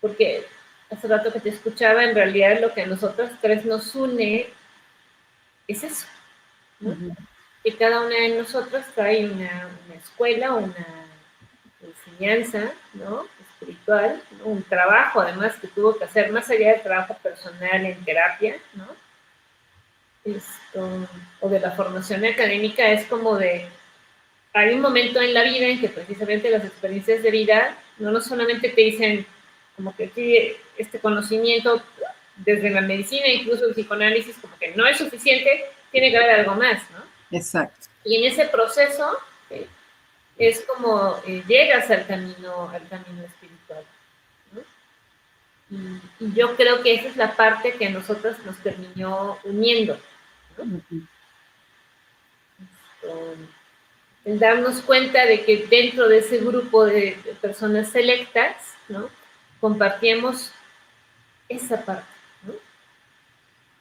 S3: Porque hace rato que te escuchaba, en realidad lo que a nosotros tres nos une es eso, ¿no? Uh-huh. Que cada una de nosotras trae una escuela, una enseñanza, ¿no? Espiritual, ¿no? Un trabajo además que tuvo que hacer más allá del trabajo personal en terapia, ¿no? O de la formación académica, es como de, hay un momento en la vida en que precisamente las experiencias de vida no solamente te dicen como que aquí este conocimiento desde la medicina, incluso el psicoanálisis, como que no es suficiente, tiene que haber algo más, ¿no?
S1: Exacto.
S3: Y en ese proceso es como llegas al camino espiritual, ¿no? Y yo creo que esa es la parte que a nosotros nos terminó uniendo, ¿no? Uh-huh. El darnos cuenta de que dentro de ese grupo de personas selectas, ¿no? Compartíamos esa parte,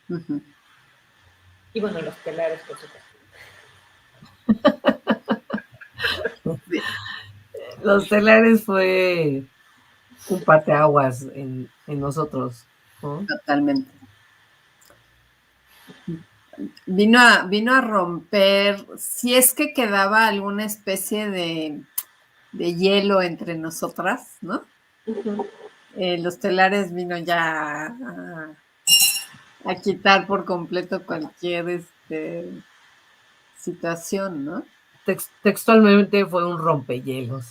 S3: ¿no? Uh-huh. Y bueno, los telares, por supuesto.
S2: Los telares fue un parteaguas en nosotros, ¿no?
S1: Totalmente. Vino a romper, si es que quedaba alguna especie de hielo entre nosotras, ¿no?
S3: Ujú.
S1: Los telares vino ya a quitar por completo cualquier situación, ¿no?
S2: Textualmente fue un rompehielos,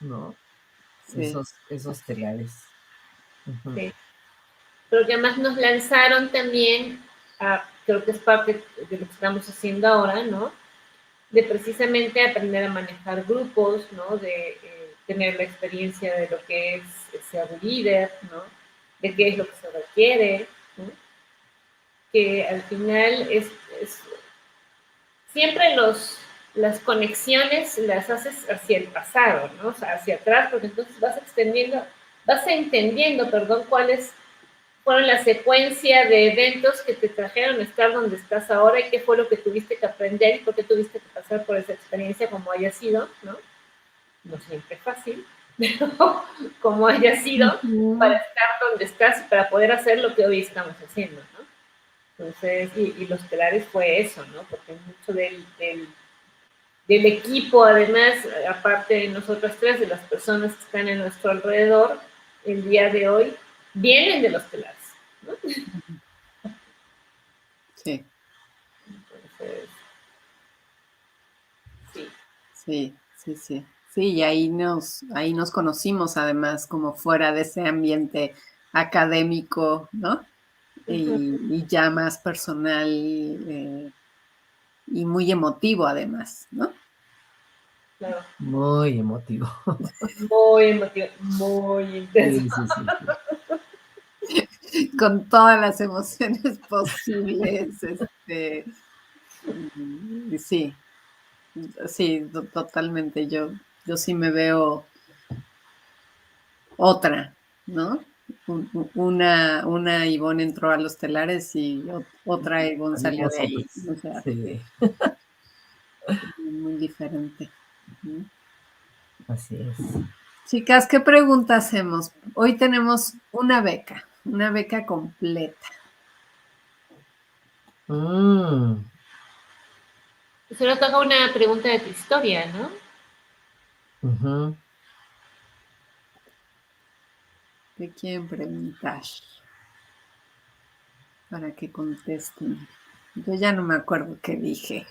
S2: ¿no?
S1: Sí.
S2: Esos telares. Ujú.
S3: Sí. Pero que además nos lanzaron también, creo que es parte de lo que estamos haciendo ahora, ¿no? De precisamente aprender a manejar grupos, ¿no? De tener la experiencia de lo que es ser líder, ¿no? De qué es lo que se requiere, ¿no? Que al final es siempre las conexiones las haces hacia el pasado, ¿no? O sea, hacia atrás, porque entonces vas entendiendo, perdón, cuáles fueron la secuencia de eventos que te trajeron a estar donde estás ahora y qué fue lo que tuviste que aprender y por qué tuviste que pasar por esa experiencia como haya sido, ¿no? No siempre es fácil, pero como haya sido, para
S1: Ujú.
S3: estar donde estás y para poder hacer lo que hoy estamos haciendo, ¿no? Entonces, y los pilares fue eso, ¿no? Porque mucho del equipo, además, aparte de nosotras tres, de las personas que están en nuestro alrededor, el día de hoy, vienen de los pilares, ¿no?
S1: Sí,
S3: Entonces, sí.
S1: sí, sí, sí. Sí, y ahí nos conocimos además como fuera de ese ambiente académico, ¿no?
S3: Ujú,
S1: Y ya más personal y muy emotivo además, ¿no?
S3: claro.
S2: Muy emotivo.
S3: Muy emotivo, muy intenso.
S2: Sí, sí, sí, sí.
S1: Con todas las emociones posibles, sí, sí, totalmente. Yo sí me veo otra, ¿no? Una Ivonne entró a los telares y otra Ivonne salió
S2: Salimos
S1: de ahí.
S2: otros.
S1: O sea,
S2: Sí,
S1: muy diferente, ¿no?
S2: así es.
S1: Chicas, ¿qué pregunta hacemos? Hoy tenemos una beca completa.
S2: Mm,
S3: Solo toca una pregunta de tu historia, ¿no?
S2: ujú.
S1: ¿Qué quieren preguntar? Para que contesten. Yo ya no me acuerdo qué dije.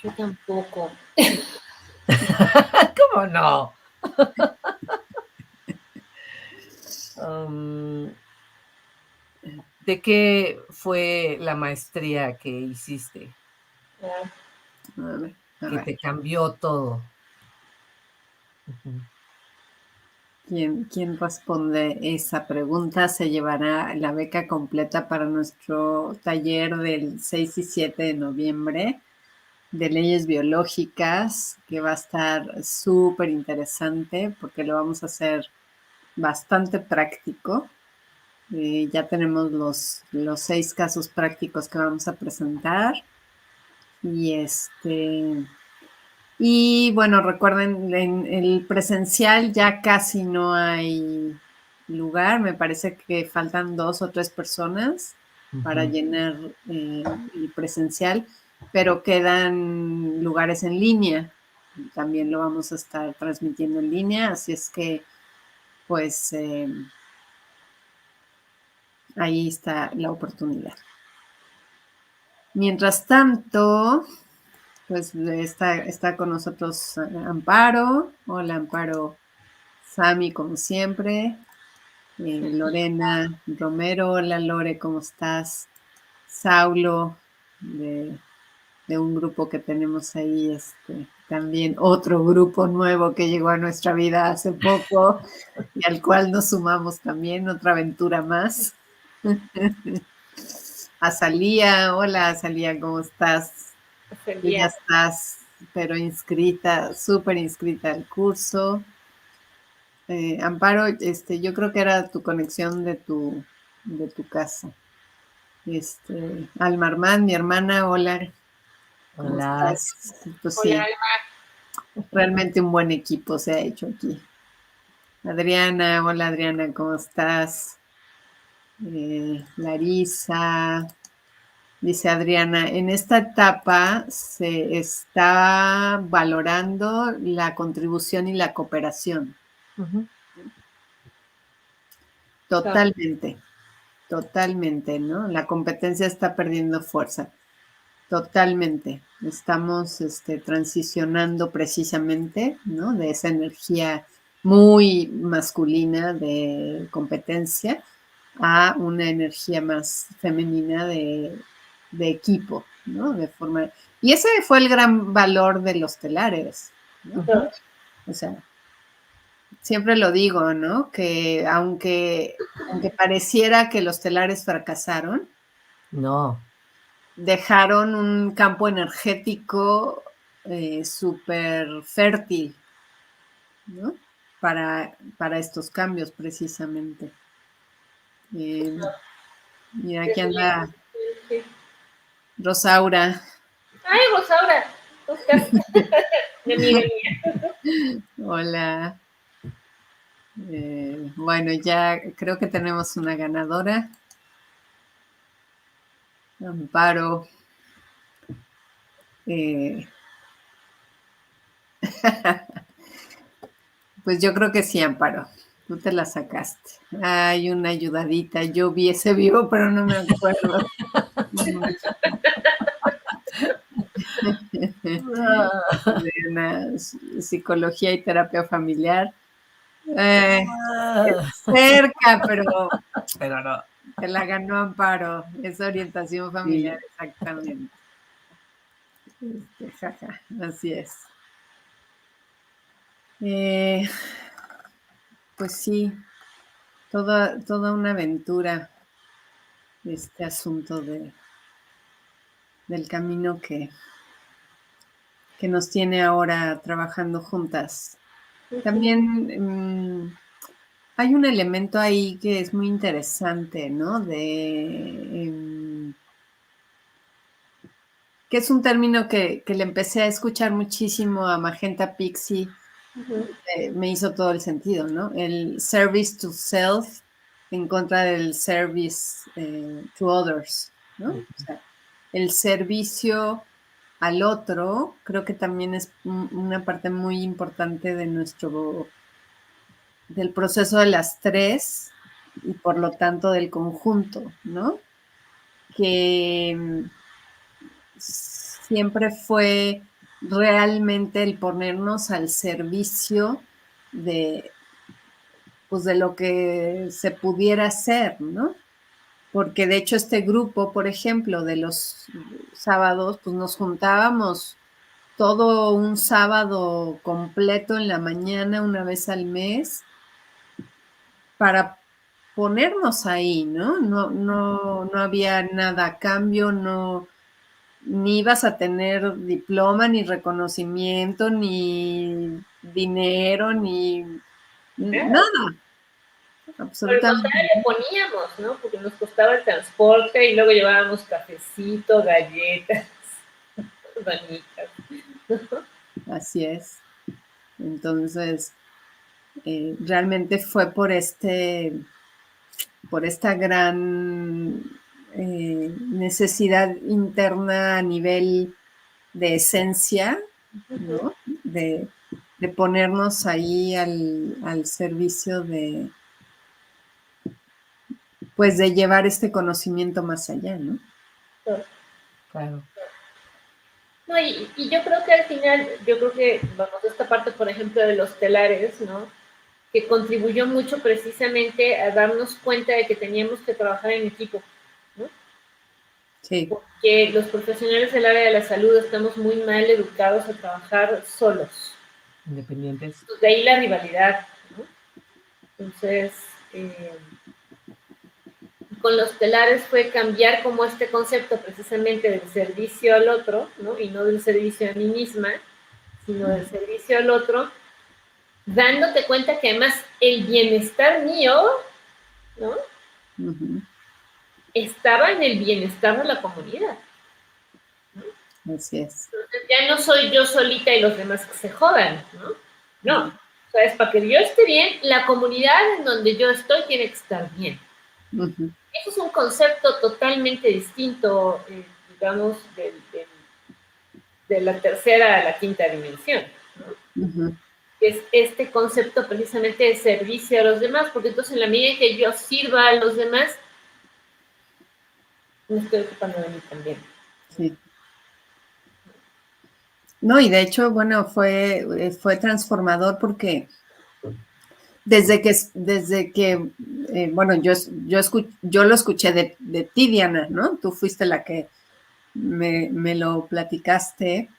S3: Yo tampoco.
S2: ¿Cómo no? Um, ¿De qué fue la maestría que hiciste?
S3: Ah,
S1: A
S2: Que
S1: ver,
S2: te cambió todo. Ujú.
S1: ¿quién responde esa pregunta se llevará la beca completa para nuestro taller del 6 y 7 de noviembre de leyes biológicas, que va a estar súper interesante porque lo vamos a hacer bastante práctico. Ya tenemos los 6 casos prácticos que vamos a presentar. Y y bueno, recuerden, en el presencial ya casi no hay lugar. Me parece que faltan 2 o 3 personas para
S2: Ujú.
S1: llenar el presencial, pero quedan lugares en línea. También lo vamos a estar transmitiendo en línea, así es que pues ahí está la oportunidad. Mientras tanto, pues está con nosotros Amparo. Hola Amparo, Sami como siempre, Lorena Romero. Hola Lore, ¿cómo estás? Saulo, de un grupo que tenemos ahí, también otro grupo nuevo que llegó a nuestra vida hace poco y al cual nos sumamos también, otra aventura más. Azalía, hola Azalía, ¿cómo estás? Tú ya
S3: sería.
S1: estás, pero inscrita, súper inscrita al curso. Amparo, yo creo que era tu conexión de tu casa. Alma Armán, mi hermana, hola, ¿cómo
S2: Hola.
S1: estás? Pues
S3: Hola,
S1: sí, realmente un buen equipo se ha hecho aquí. Adriana, hola Adriana, ¿cómo estás? Larisa, Dice Adriana, en esta etapa se está valorando la contribución y la cooperación. Totalmente, totalmente, ¿no? La competencia está perdiendo fuerza. Totalmente. Estamos transicionando precisamente, ¿no? De esa energía muy masculina de competencia a una energía más femenina de equipo, ¿no? Y ese fue el gran valor de los telares, ¿no? O sea, siempre lo digo, ¿no? Que aunque pareciera que los telares fracasaron,
S2: no,
S1: dejaron un campo energético súper fértil, ¿no? Para estos cambios, precisamente. Mira, aquí anda Rosaura.
S3: ¡Ay, Rosaura! ¿Cómo estás? Mi amiga mía.
S1: Hola. Bueno, ya creo que tenemos una ganadora. Amparo. Pues yo creo que sí, Amparo. Tú te la sacaste. Hay una ayudadita. Yo vi ese vivo, pero no me acuerdo. De una psicología y terapia familiar. Cerca, pero
S2: no.
S1: te la ganó Amparo. Es orientación familiar, sí. Exactamente. Jaja, así es. Pues sí, toda una aventura este asunto del camino que nos tiene ahora trabajando juntas. También hay un elemento ahí que es muy interesante, ¿no? Que es un término que le empecé a escuchar muchísimo a Magenta Pixie. Me hizo todo el sentido, ¿no? El service to self en contra del service to others, ¿no? O sea, el servicio al otro creo que también es una parte muy importante del proceso de las tres y por lo tanto del conjunto, ¿no? Que siempre fue realmente el ponernos al servicio de lo que se pudiera hacer, ¿no? Porque de hecho este grupo, por ejemplo, de los sábados, pues nos juntábamos todo un sábado completo en la mañana, una vez al mes, para ponernos ahí, ¿no? No había nada a cambio, ni ibas a tener diploma, ni reconocimiento, ni dinero, ni nada. Absolutamente.
S3: Por el contrario, poníamos, ¿no? Porque nos costaba el transporte y luego llevábamos cafecito, galletas, banitas.
S1: Así es. Entonces, realmente fue por esta gran necesidad interna a nivel de esencia, ¿no? De ponernos ahí al servicio de llevar este conocimiento más allá, ¿no?
S2: Claro.
S3: No, y yo creo que al final, vamos, esta parte, por ejemplo, de los telares, ¿no? Que contribuyó mucho precisamente a darnos cuenta de que teníamos que trabajar en equipo, ¿no?
S1: Sí.
S3: Porque los profesionales del área de la salud estamos muy mal educados a trabajar solos.
S2: Independientes.
S3: De ahí la rivalidad, ¿no? Entonces, con los telares fue cambiar como este concepto precisamente del servicio al otro, ¿no? Y no del servicio a mí misma, sino del servicio al otro, dándote cuenta que además el bienestar mío, ¿no? Estaba en el bienestar de la comunidad,
S1: ¿no? Así es.
S3: Entonces ya no soy yo solita y los demás que se jodan, ¿no? No, o sea, es para que yo esté bien, la comunidad en donde yo estoy tiene que estar bien. Eso es un concepto totalmente distinto, digamos, de la tercera a la quinta dimensión, ¿no?
S1: Ujú.
S3: Es este concepto precisamente de servicio a los demás, porque entonces en la medida en que yo sirva a los demás, me estoy ocupando de mí también.
S1: Sí. No, y de hecho, bueno, fue transformador porque desde que bueno, yo lo escuché de ti, Diana, ¿no? Tú fuiste la que me lo platicaste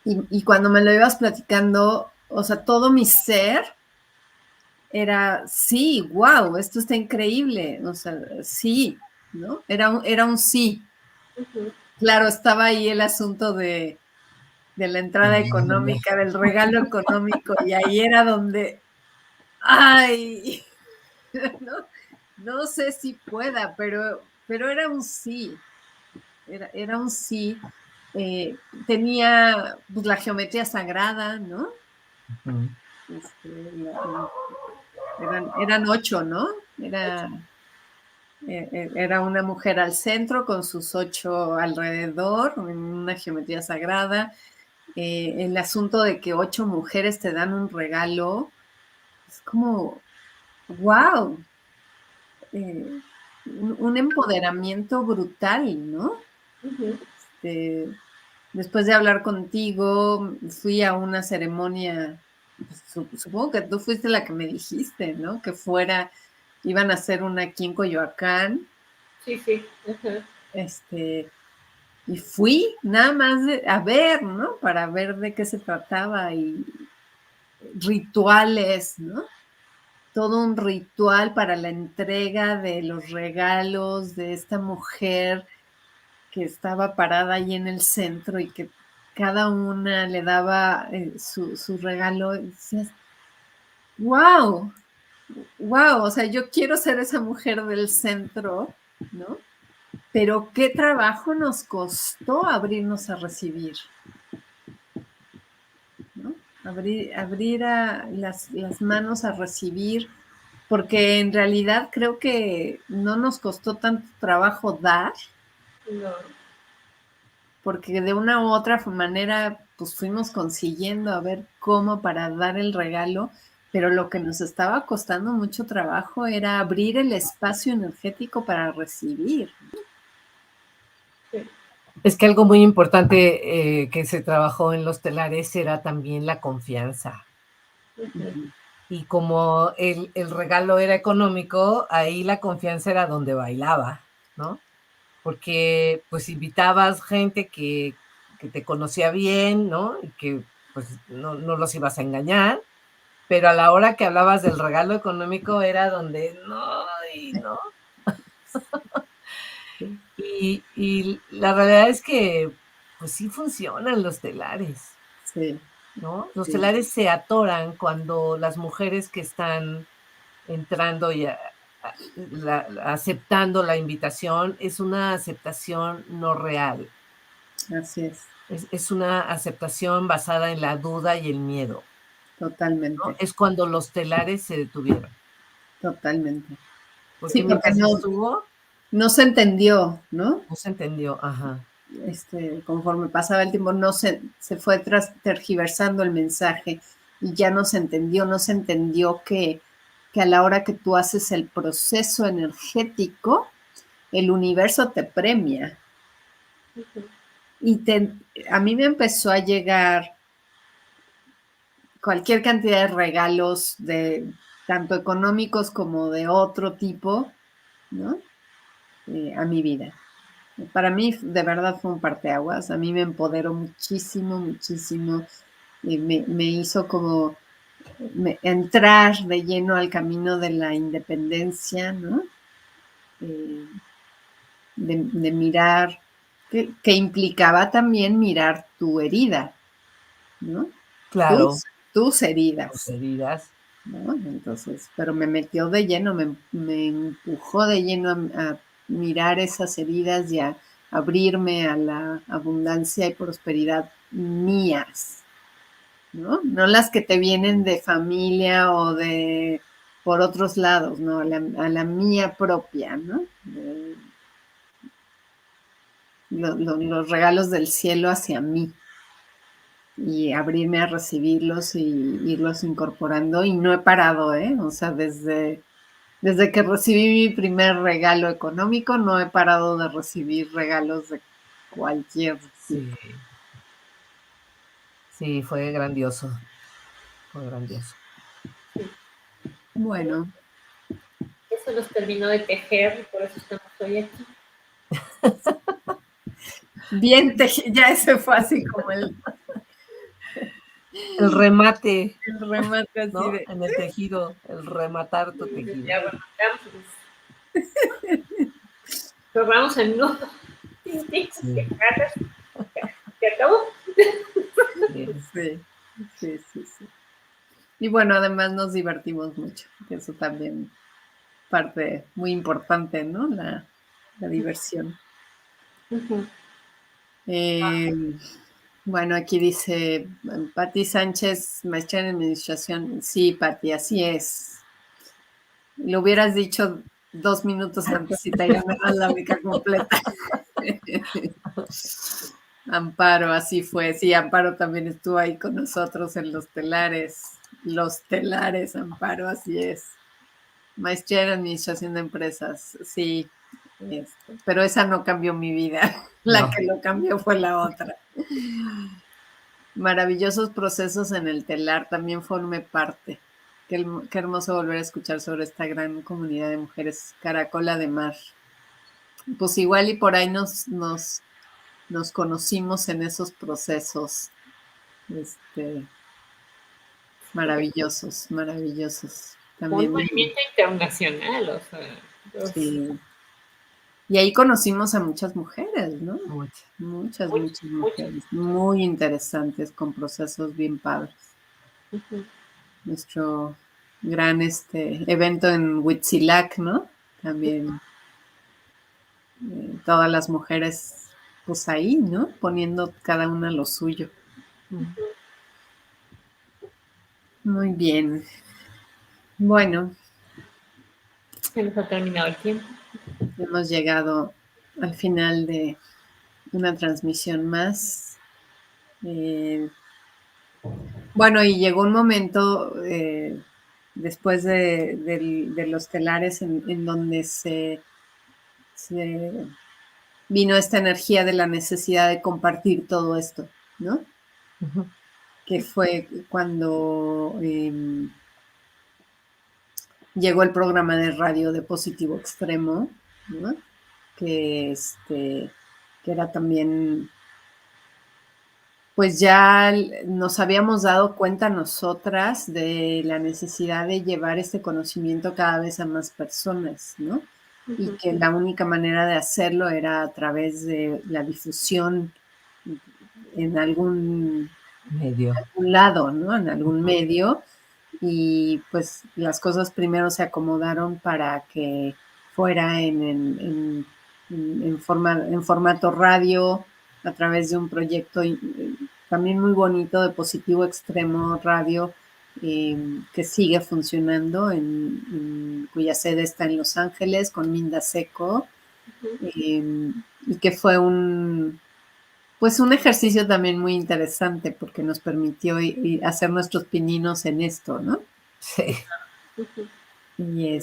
S1: y cuando me lo ibas platicando, o sea, todo mi ser era, sí, wow, esto está increíble, o sea, sí, ¿no? Era un sí.
S3: Uh-huh.
S1: Claro, estaba ahí el asunto de la entrada económica, del regalo económico, y ahí era donde, ay, no, no sé si pueda, pero era un sí, era un sí. Tenía pues, la geometría sagrada, ¿no?
S2: Ujú.
S1: Eran 8, ¿no? Era una mujer al centro con sus 8 alrededor, en una geometría sagrada. El asunto de que 8 mujeres te dan un regalo, es como, wow, un empoderamiento brutal, ¿no?
S3: Uh-huh.
S1: Este, después de hablar contigo, fui a una ceremonia, pues, supongo que tú fuiste la que me dijiste, ¿no? Iban a hacer una aquí en Coyoacán,
S3: Sí, sí. Uh-huh.
S1: Y fui nada más a ver, ¿no? Para ver de qué se trataba y rituales, ¿no? Todo un ritual para la entrega de los regalos de esta mujer que estaba parada ahí en el centro y que cada una le daba su regalo. Y decías, wow, wow, o sea, yo quiero ser esa mujer del centro, ¿no? Pero qué trabajo nos costó abrirnos a recibir, ¿no? Abrir las manos a recibir, porque en realidad creo que no nos costó tanto trabajo dar,
S3: No.
S1: porque de una u otra manera pues fuimos consiguiendo a ver cómo para dar el regalo, pero lo que nos estaba costando mucho trabajo era abrir el espacio energético para recibir.
S3: Sí.
S2: Es que algo muy importante que se trabajó en los telares era también la confianza.
S3: Uh-huh.
S2: Y como el regalo era económico, ahí la confianza era donde bailaba, ¿no? Porque pues invitabas gente que te conocía bien, ¿no? Y que pues no los ibas a engañar, pero a la hora que hablabas del regalo económico era donde no, y no. Y la realidad es que pues sí funcionan los telares,
S1: Sí,
S2: ¿no? Los
S1: sí,
S2: telares se atoran cuando las mujeres que están entrando y aceptando la invitación es una aceptación no real.
S1: así es,
S2: Es una aceptación basada en la duda y el miedo, ¿no?
S1: totalmente,
S2: Es cuando los telares se detuvieron,
S1: totalmente. Sí,
S2: porque
S1: porque
S2: mientras estuvo,
S1: no se entendió, ¿no?
S2: no se entendió, ajá.
S1: Conforme pasaba el tiempo, no se fue tergiversando el mensaje y ya no se entendió que a la hora que tú haces el proceso energético, el universo te premia.
S3: Uh-huh.
S1: Y a mí me empezó a llegar cualquier cantidad de regalos, tanto económicos como de otro tipo, ¿no? A mi vida. Para mí, de verdad, fue un parteaguas. A mí me empoderó muchísimo, muchísimo. Me hizo como entrar de lleno al camino de la independencia, ¿no? Eh, de mirar, que implicaba también mirar tu herida, ¿no?
S2: Claro,
S1: Tus
S2: tus
S1: heridas,
S2: heridas.
S1: ¿no? Entonces, pero me metió de lleno, me empujó de lleno a mirar esas heridas y a abrirme a la abundancia y prosperidad mías, ¿no? No las que te vienen de familia o de por otros lados, ¿no? A la mía propia, ¿no? Los regalos del cielo hacia mí y abrirme a recibirlos y irlos incorporando y no he parado, ¿eh? O sea, desde que recibí mi primer regalo económico, no he parado de recibir regalos de cualquier tipo.
S2: Sí. Sí, fue grandioso. Fue grandioso.
S1: Bueno.
S3: Eso nos terminó de tejer y por eso estamos hoy aquí.
S1: Bien, ya ese fue así como el
S2: remate.
S1: El remate así
S2: ¿no?
S1: de.
S2: En el tejido, el rematar tu tejido.
S3: Ya rematamos en nudo. Sí. ¿Se acabó?
S1: Sí. Y bueno, además nos divertimos mucho, que eso también parte muy importante, ¿no? La diversión.
S3: Uh-huh.
S1: Bueno, aquí dice Pati Sánchez, maestra en administración. Sí, Pati, así es. Lo hubieras dicho 2 minutos antes y te ganabas la beca completa. Amparo, así fue. Sí, Amparo también estuvo ahí con nosotros en los telares. Los telares, Amparo, así es. Maestría en Administración de Empresas, sí. Pero esa no cambió mi vida. La que lo cambió fue la otra. Maravillosos procesos en el telar, también formé parte. Qué hermoso volver a escuchar sobre esta gran comunidad de mujeres. Caracola de Mar. Pues igual y por ahí nos conocimos en esos procesos. Maravillosos. También
S3: un movimiento internacional, o sea.
S1: Sí. Y ahí conocimos a muchas mujeres, ¿no? Muchas mujeres. Muy interesantes, con procesos bien padres.
S3: Uh-huh.
S1: Nuestro gran evento en Huitzilac, ¿no? También todas las mujeres, pues ahí, ¿no? Poniendo cada una lo suyo. Muy bien. Bueno.
S3: Se nos ha terminado el tiempo.
S1: Hemos llegado al final de una transmisión más. Bueno, y llegó un momento después de los telares en donde se vino esta energía de la necesidad de compartir todo esto, ¿no?
S2: Uh-huh.
S1: Que fue cuando llegó el programa de radio de Positivo Extremo, ¿no? Que era también, pues ya nos habíamos dado cuenta nosotras de la necesidad de llevar este conocimiento cada vez a más personas, ¿no? Uh-huh. Y que la única manera de hacerlo era a través de la difusión en algún
S2: medio,
S1: en algún lado, ¿no? En algún medio. Y pues las cosas primero se acomodaron para que fuera en formato radio, a través de un proyecto también muy bonito de Positivo Extremo Radio, que sigue funcionando, cuya sede está en Los Ángeles, con Minda Seco, y que fue un ejercicio también muy interesante porque nos permitió hacer nuestros pininos en esto, ¿no?
S2: Sí.
S1: Y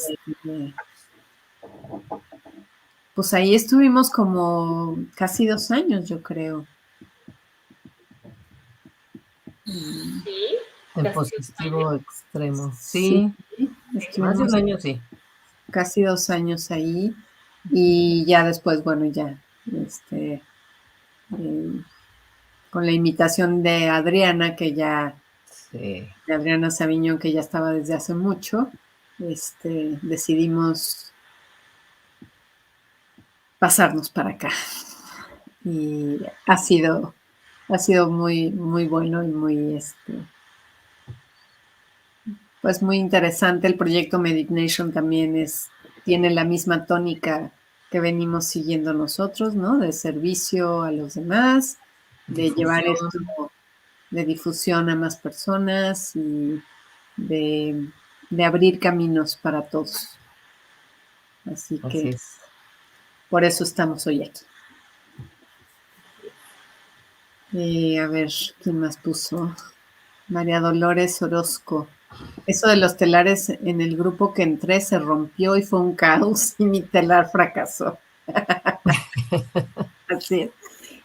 S1: pues ahí estuvimos como casi 2 años, yo creo.
S3: Sí.
S2: En Positivo Extremo. Sí. Más de un año, sí.
S1: Casi 2 años ahí. Y ya después, bueno, ya, con la invitación de Adriana, que ya,
S2: sí.
S1: de Adriana Sabiñón, que ya estaba desde hace mucho, decidimos pasarnos para acá. Y ha sido muy, muy bueno y muy, pues muy interesante. El proyecto Meditation también tiene la misma tónica que venimos siguiendo nosotros, ¿no? De servicio a los demás, de llevar esto de difusión a más personas y de abrir caminos para todos. Así que
S2: es.
S1: por eso estamos hoy aquí. A ver, ¿quién más puso? María Dolores Orozco. Eso de los telares en el grupo que entré se rompió y fue un caos y mi telar fracasó. Así es.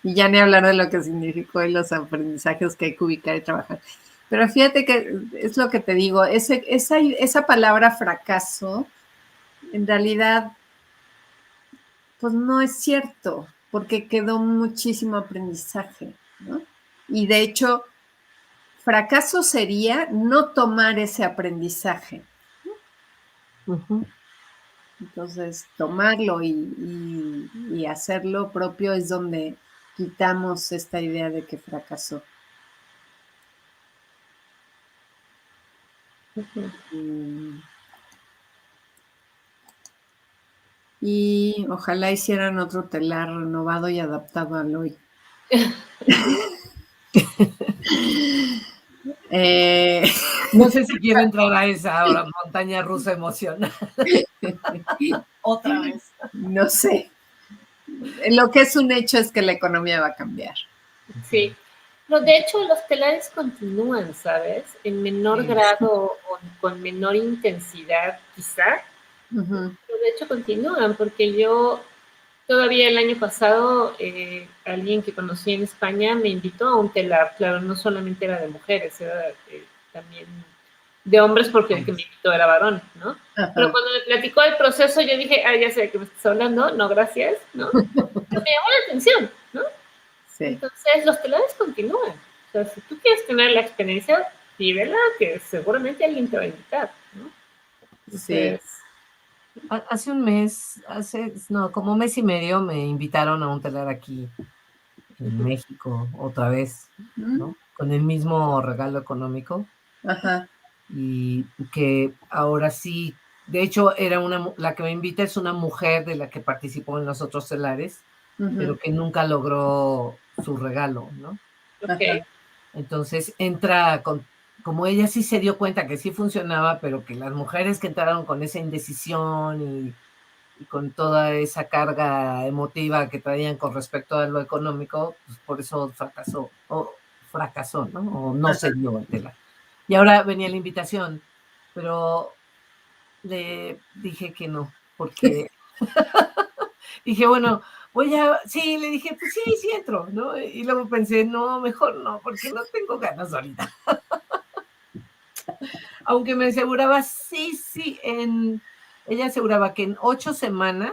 S1: Y ya ni hablar de lo que significó y los aprendizajes que hay que ubicar y trabajar. Pero fíjate que es lo que te digo, esa palabra fracaso, en realidad, pues no es cierto, porque quedó muchísimo aprendizaje, ¿no? Y de hecho, fracaso sería no tomar ese aprendizaje.
S2: Uh-huh.
S1: Entonces, tomarlo y hacerlo propio es donde quitamos esta idea de que fracasó. Y ojalá hicieran otro telar renovado y adaptado al hoy.
S2: No sé si quiero entrar a esa ahora, montaña rusa emocional. Otra vez.
S1: No sé. Lo que es un hecho es que la economía va a cambiar.
S3: Sí. No, de hecho, los telares continúan, ¿sabes? En menor grado o con menor intensidad, quizá.
S1: Uh-huh.
S3: Pero de hecho continúan, porque yo todavía el año pasado, alguien que conocí en España me invitó a un telar. Claro, no solamente era de mujeres, era también de hombres, porque el que me invitó era varón, ¿no? Uh-huh. Pero cuando me platicó el proceso, yo dije, ya sé de qué me estás hablando, no, gracias, ¿no? Pero me llamó la atención, ¿no? Sí. Entonces, los telares continúan. O sea, si tú quieres tener la experiencia, pídela, que seguramente alguien te va a invitar, ¿no? Entonces,
S2: sí. Hace un mes, como mes y medio, me invitaron a un telar aquí en México, otra vez, ¿no? Con el mismo regalo económico.
S1: Ajá.
S2: Y que ahora sí, de hecho, la que me invita es una mujer de la que participó en los otros telares, pero que nunca logró su regalo, ¿no?
S3: Okay.
S2: Entonces entra como ella sí se dio cuenta que sí funcionaba, pero que las mujeres que entraron con esa indecisión y con toda esa carga emotiva que traían con respecto a lo económico, pues por eso fracasó, ¿no? O no se dio el telar. Y ahora venía la invitación, pero le dije que no, porque dije, bueno, sí, le dije, pues sí entro, ¿no? Y luego pensé, no, mejor no, porque no tengo ganas ahorita. Aunque me aseguraba, ella aseguraba que en 8 semanas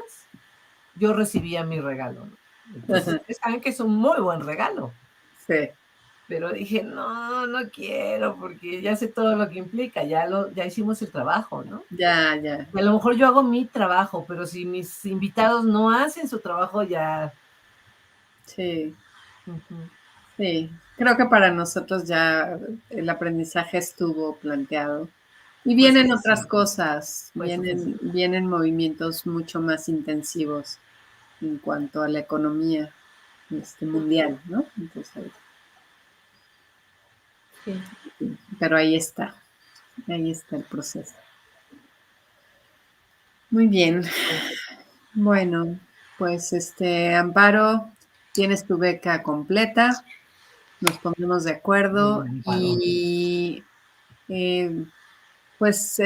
S2: yo recibía mi regalo, ¿no? Entonces, saben que es un muy buen regalo.
S1: Sí.
S2: Pero dije, no quiero, porque ya sé todo lo que implica, ya hicimos el trabajo, ¿no?
S1: Ya.
S2: A lo mejor yo hago mi trabajo, pero si mis invitados no hacen su trabajo, ya.
S1: Sí. Uh-huh. Sí, creo que para nosotros ya el aprendizaje estuvo planteado. Y vienen otras cosas, vienen movimientos mucho más intensivos en cuanto a la economía mundial, ¿no? Entonces, sí. Pero ahí está el proceso. Muy bien. Bueno, pues Amparo, tienes tu beca completa, nos ponemos de acuerdo y pues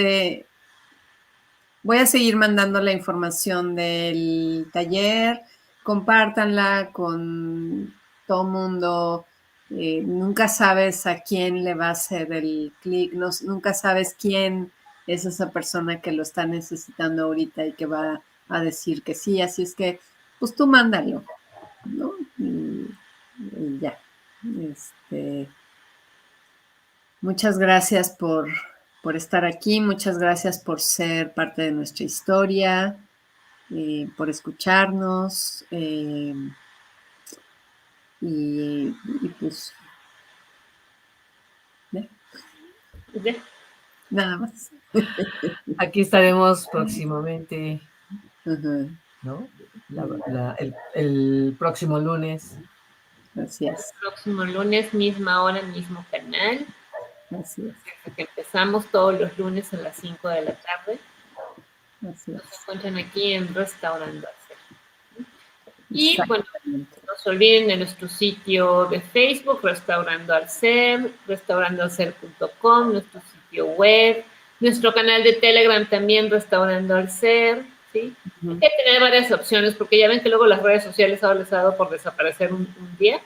S1: voy a seguir mandando la información del taller, compártanla con todo mundo. Nunca sabes a quién le va a hacer el clic, nunca sabes quién es esa persona que lo está necesitando ahorita y que va a decir que sí, así es que pues tú mándalo, ¿no? Y ya. Muchas gracias por estar aquí, muchas gracias por ser parte de nuestra historia, por escucharnos y pues ¿ya? Nada más.
S2: Aquí estaremos próximamente,
S1: Uh-huh.
S2: ¿no? El próximo lunes.
S1: Así es.
S3: El próximo lunes, misma hora, mismo canal.
S1: Así es.
S3: Que empezamos todos los lunes a las 5 de la tarde.
S1: Así
S3: Nos
S1: es.
S3: encuentran aquí en Restaurando Alcer. Y bueno,
S1: Exactamente.
S3: no se olviden de nuestro sitio de Facebook, Restaurando Alcer, restaurandoalcer.com, nuestro sitio web, nuestro canal de Telegram también, Restaurando Alcer, ¿sí?
S1: Ujú.
S3: Hay que tener varias opciones, porque ya ven que luego las redes sociales ahora les ha dado por desaparecer un día.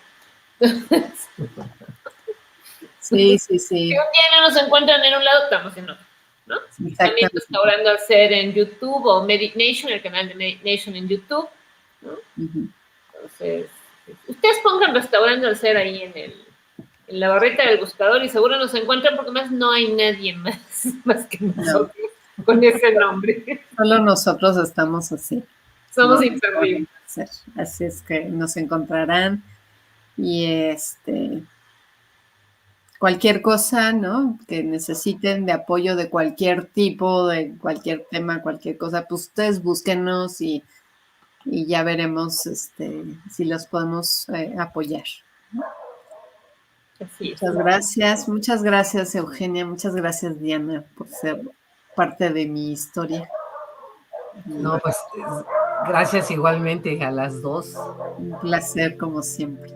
S1: Sí, sí,
S3: Si
S1: sí.
S3: un día no nos encuentran en un lado, estamos en otro, ¿no? También
S1: Exactamente.
S3: Restaurando Alcer en YouTube o Medination, el canal de Medination en YouTube, ¿no?
S1: Ujú.
S3: Entonces, ustedes pongan Restaurando Alcer ahí en la barrita del buscador y seguro nos encuentran porque más no hay nadie más que
S1: No,
S3: nosotros con ese nombre.
S1: solo nosotros estamos así.
S3: Somos
S1: No
S3: imperdibles.
S1: podemos hacer. Así es que nos encontrarán y cualquier cosa, ¿no? Que necesiten de apoyo de cualquier tipo, de cualquier tema, cualquier cosa, pues ustedes búsquenos y ya veremos si los podemos apoyar.
S3: Así es.
S1: Muchas gracias Eugenia, muchas gracias Diana por ser parte de mi historia.
S2: No, pues gracias igualmente a las dos.
S1: Un placer como siempre.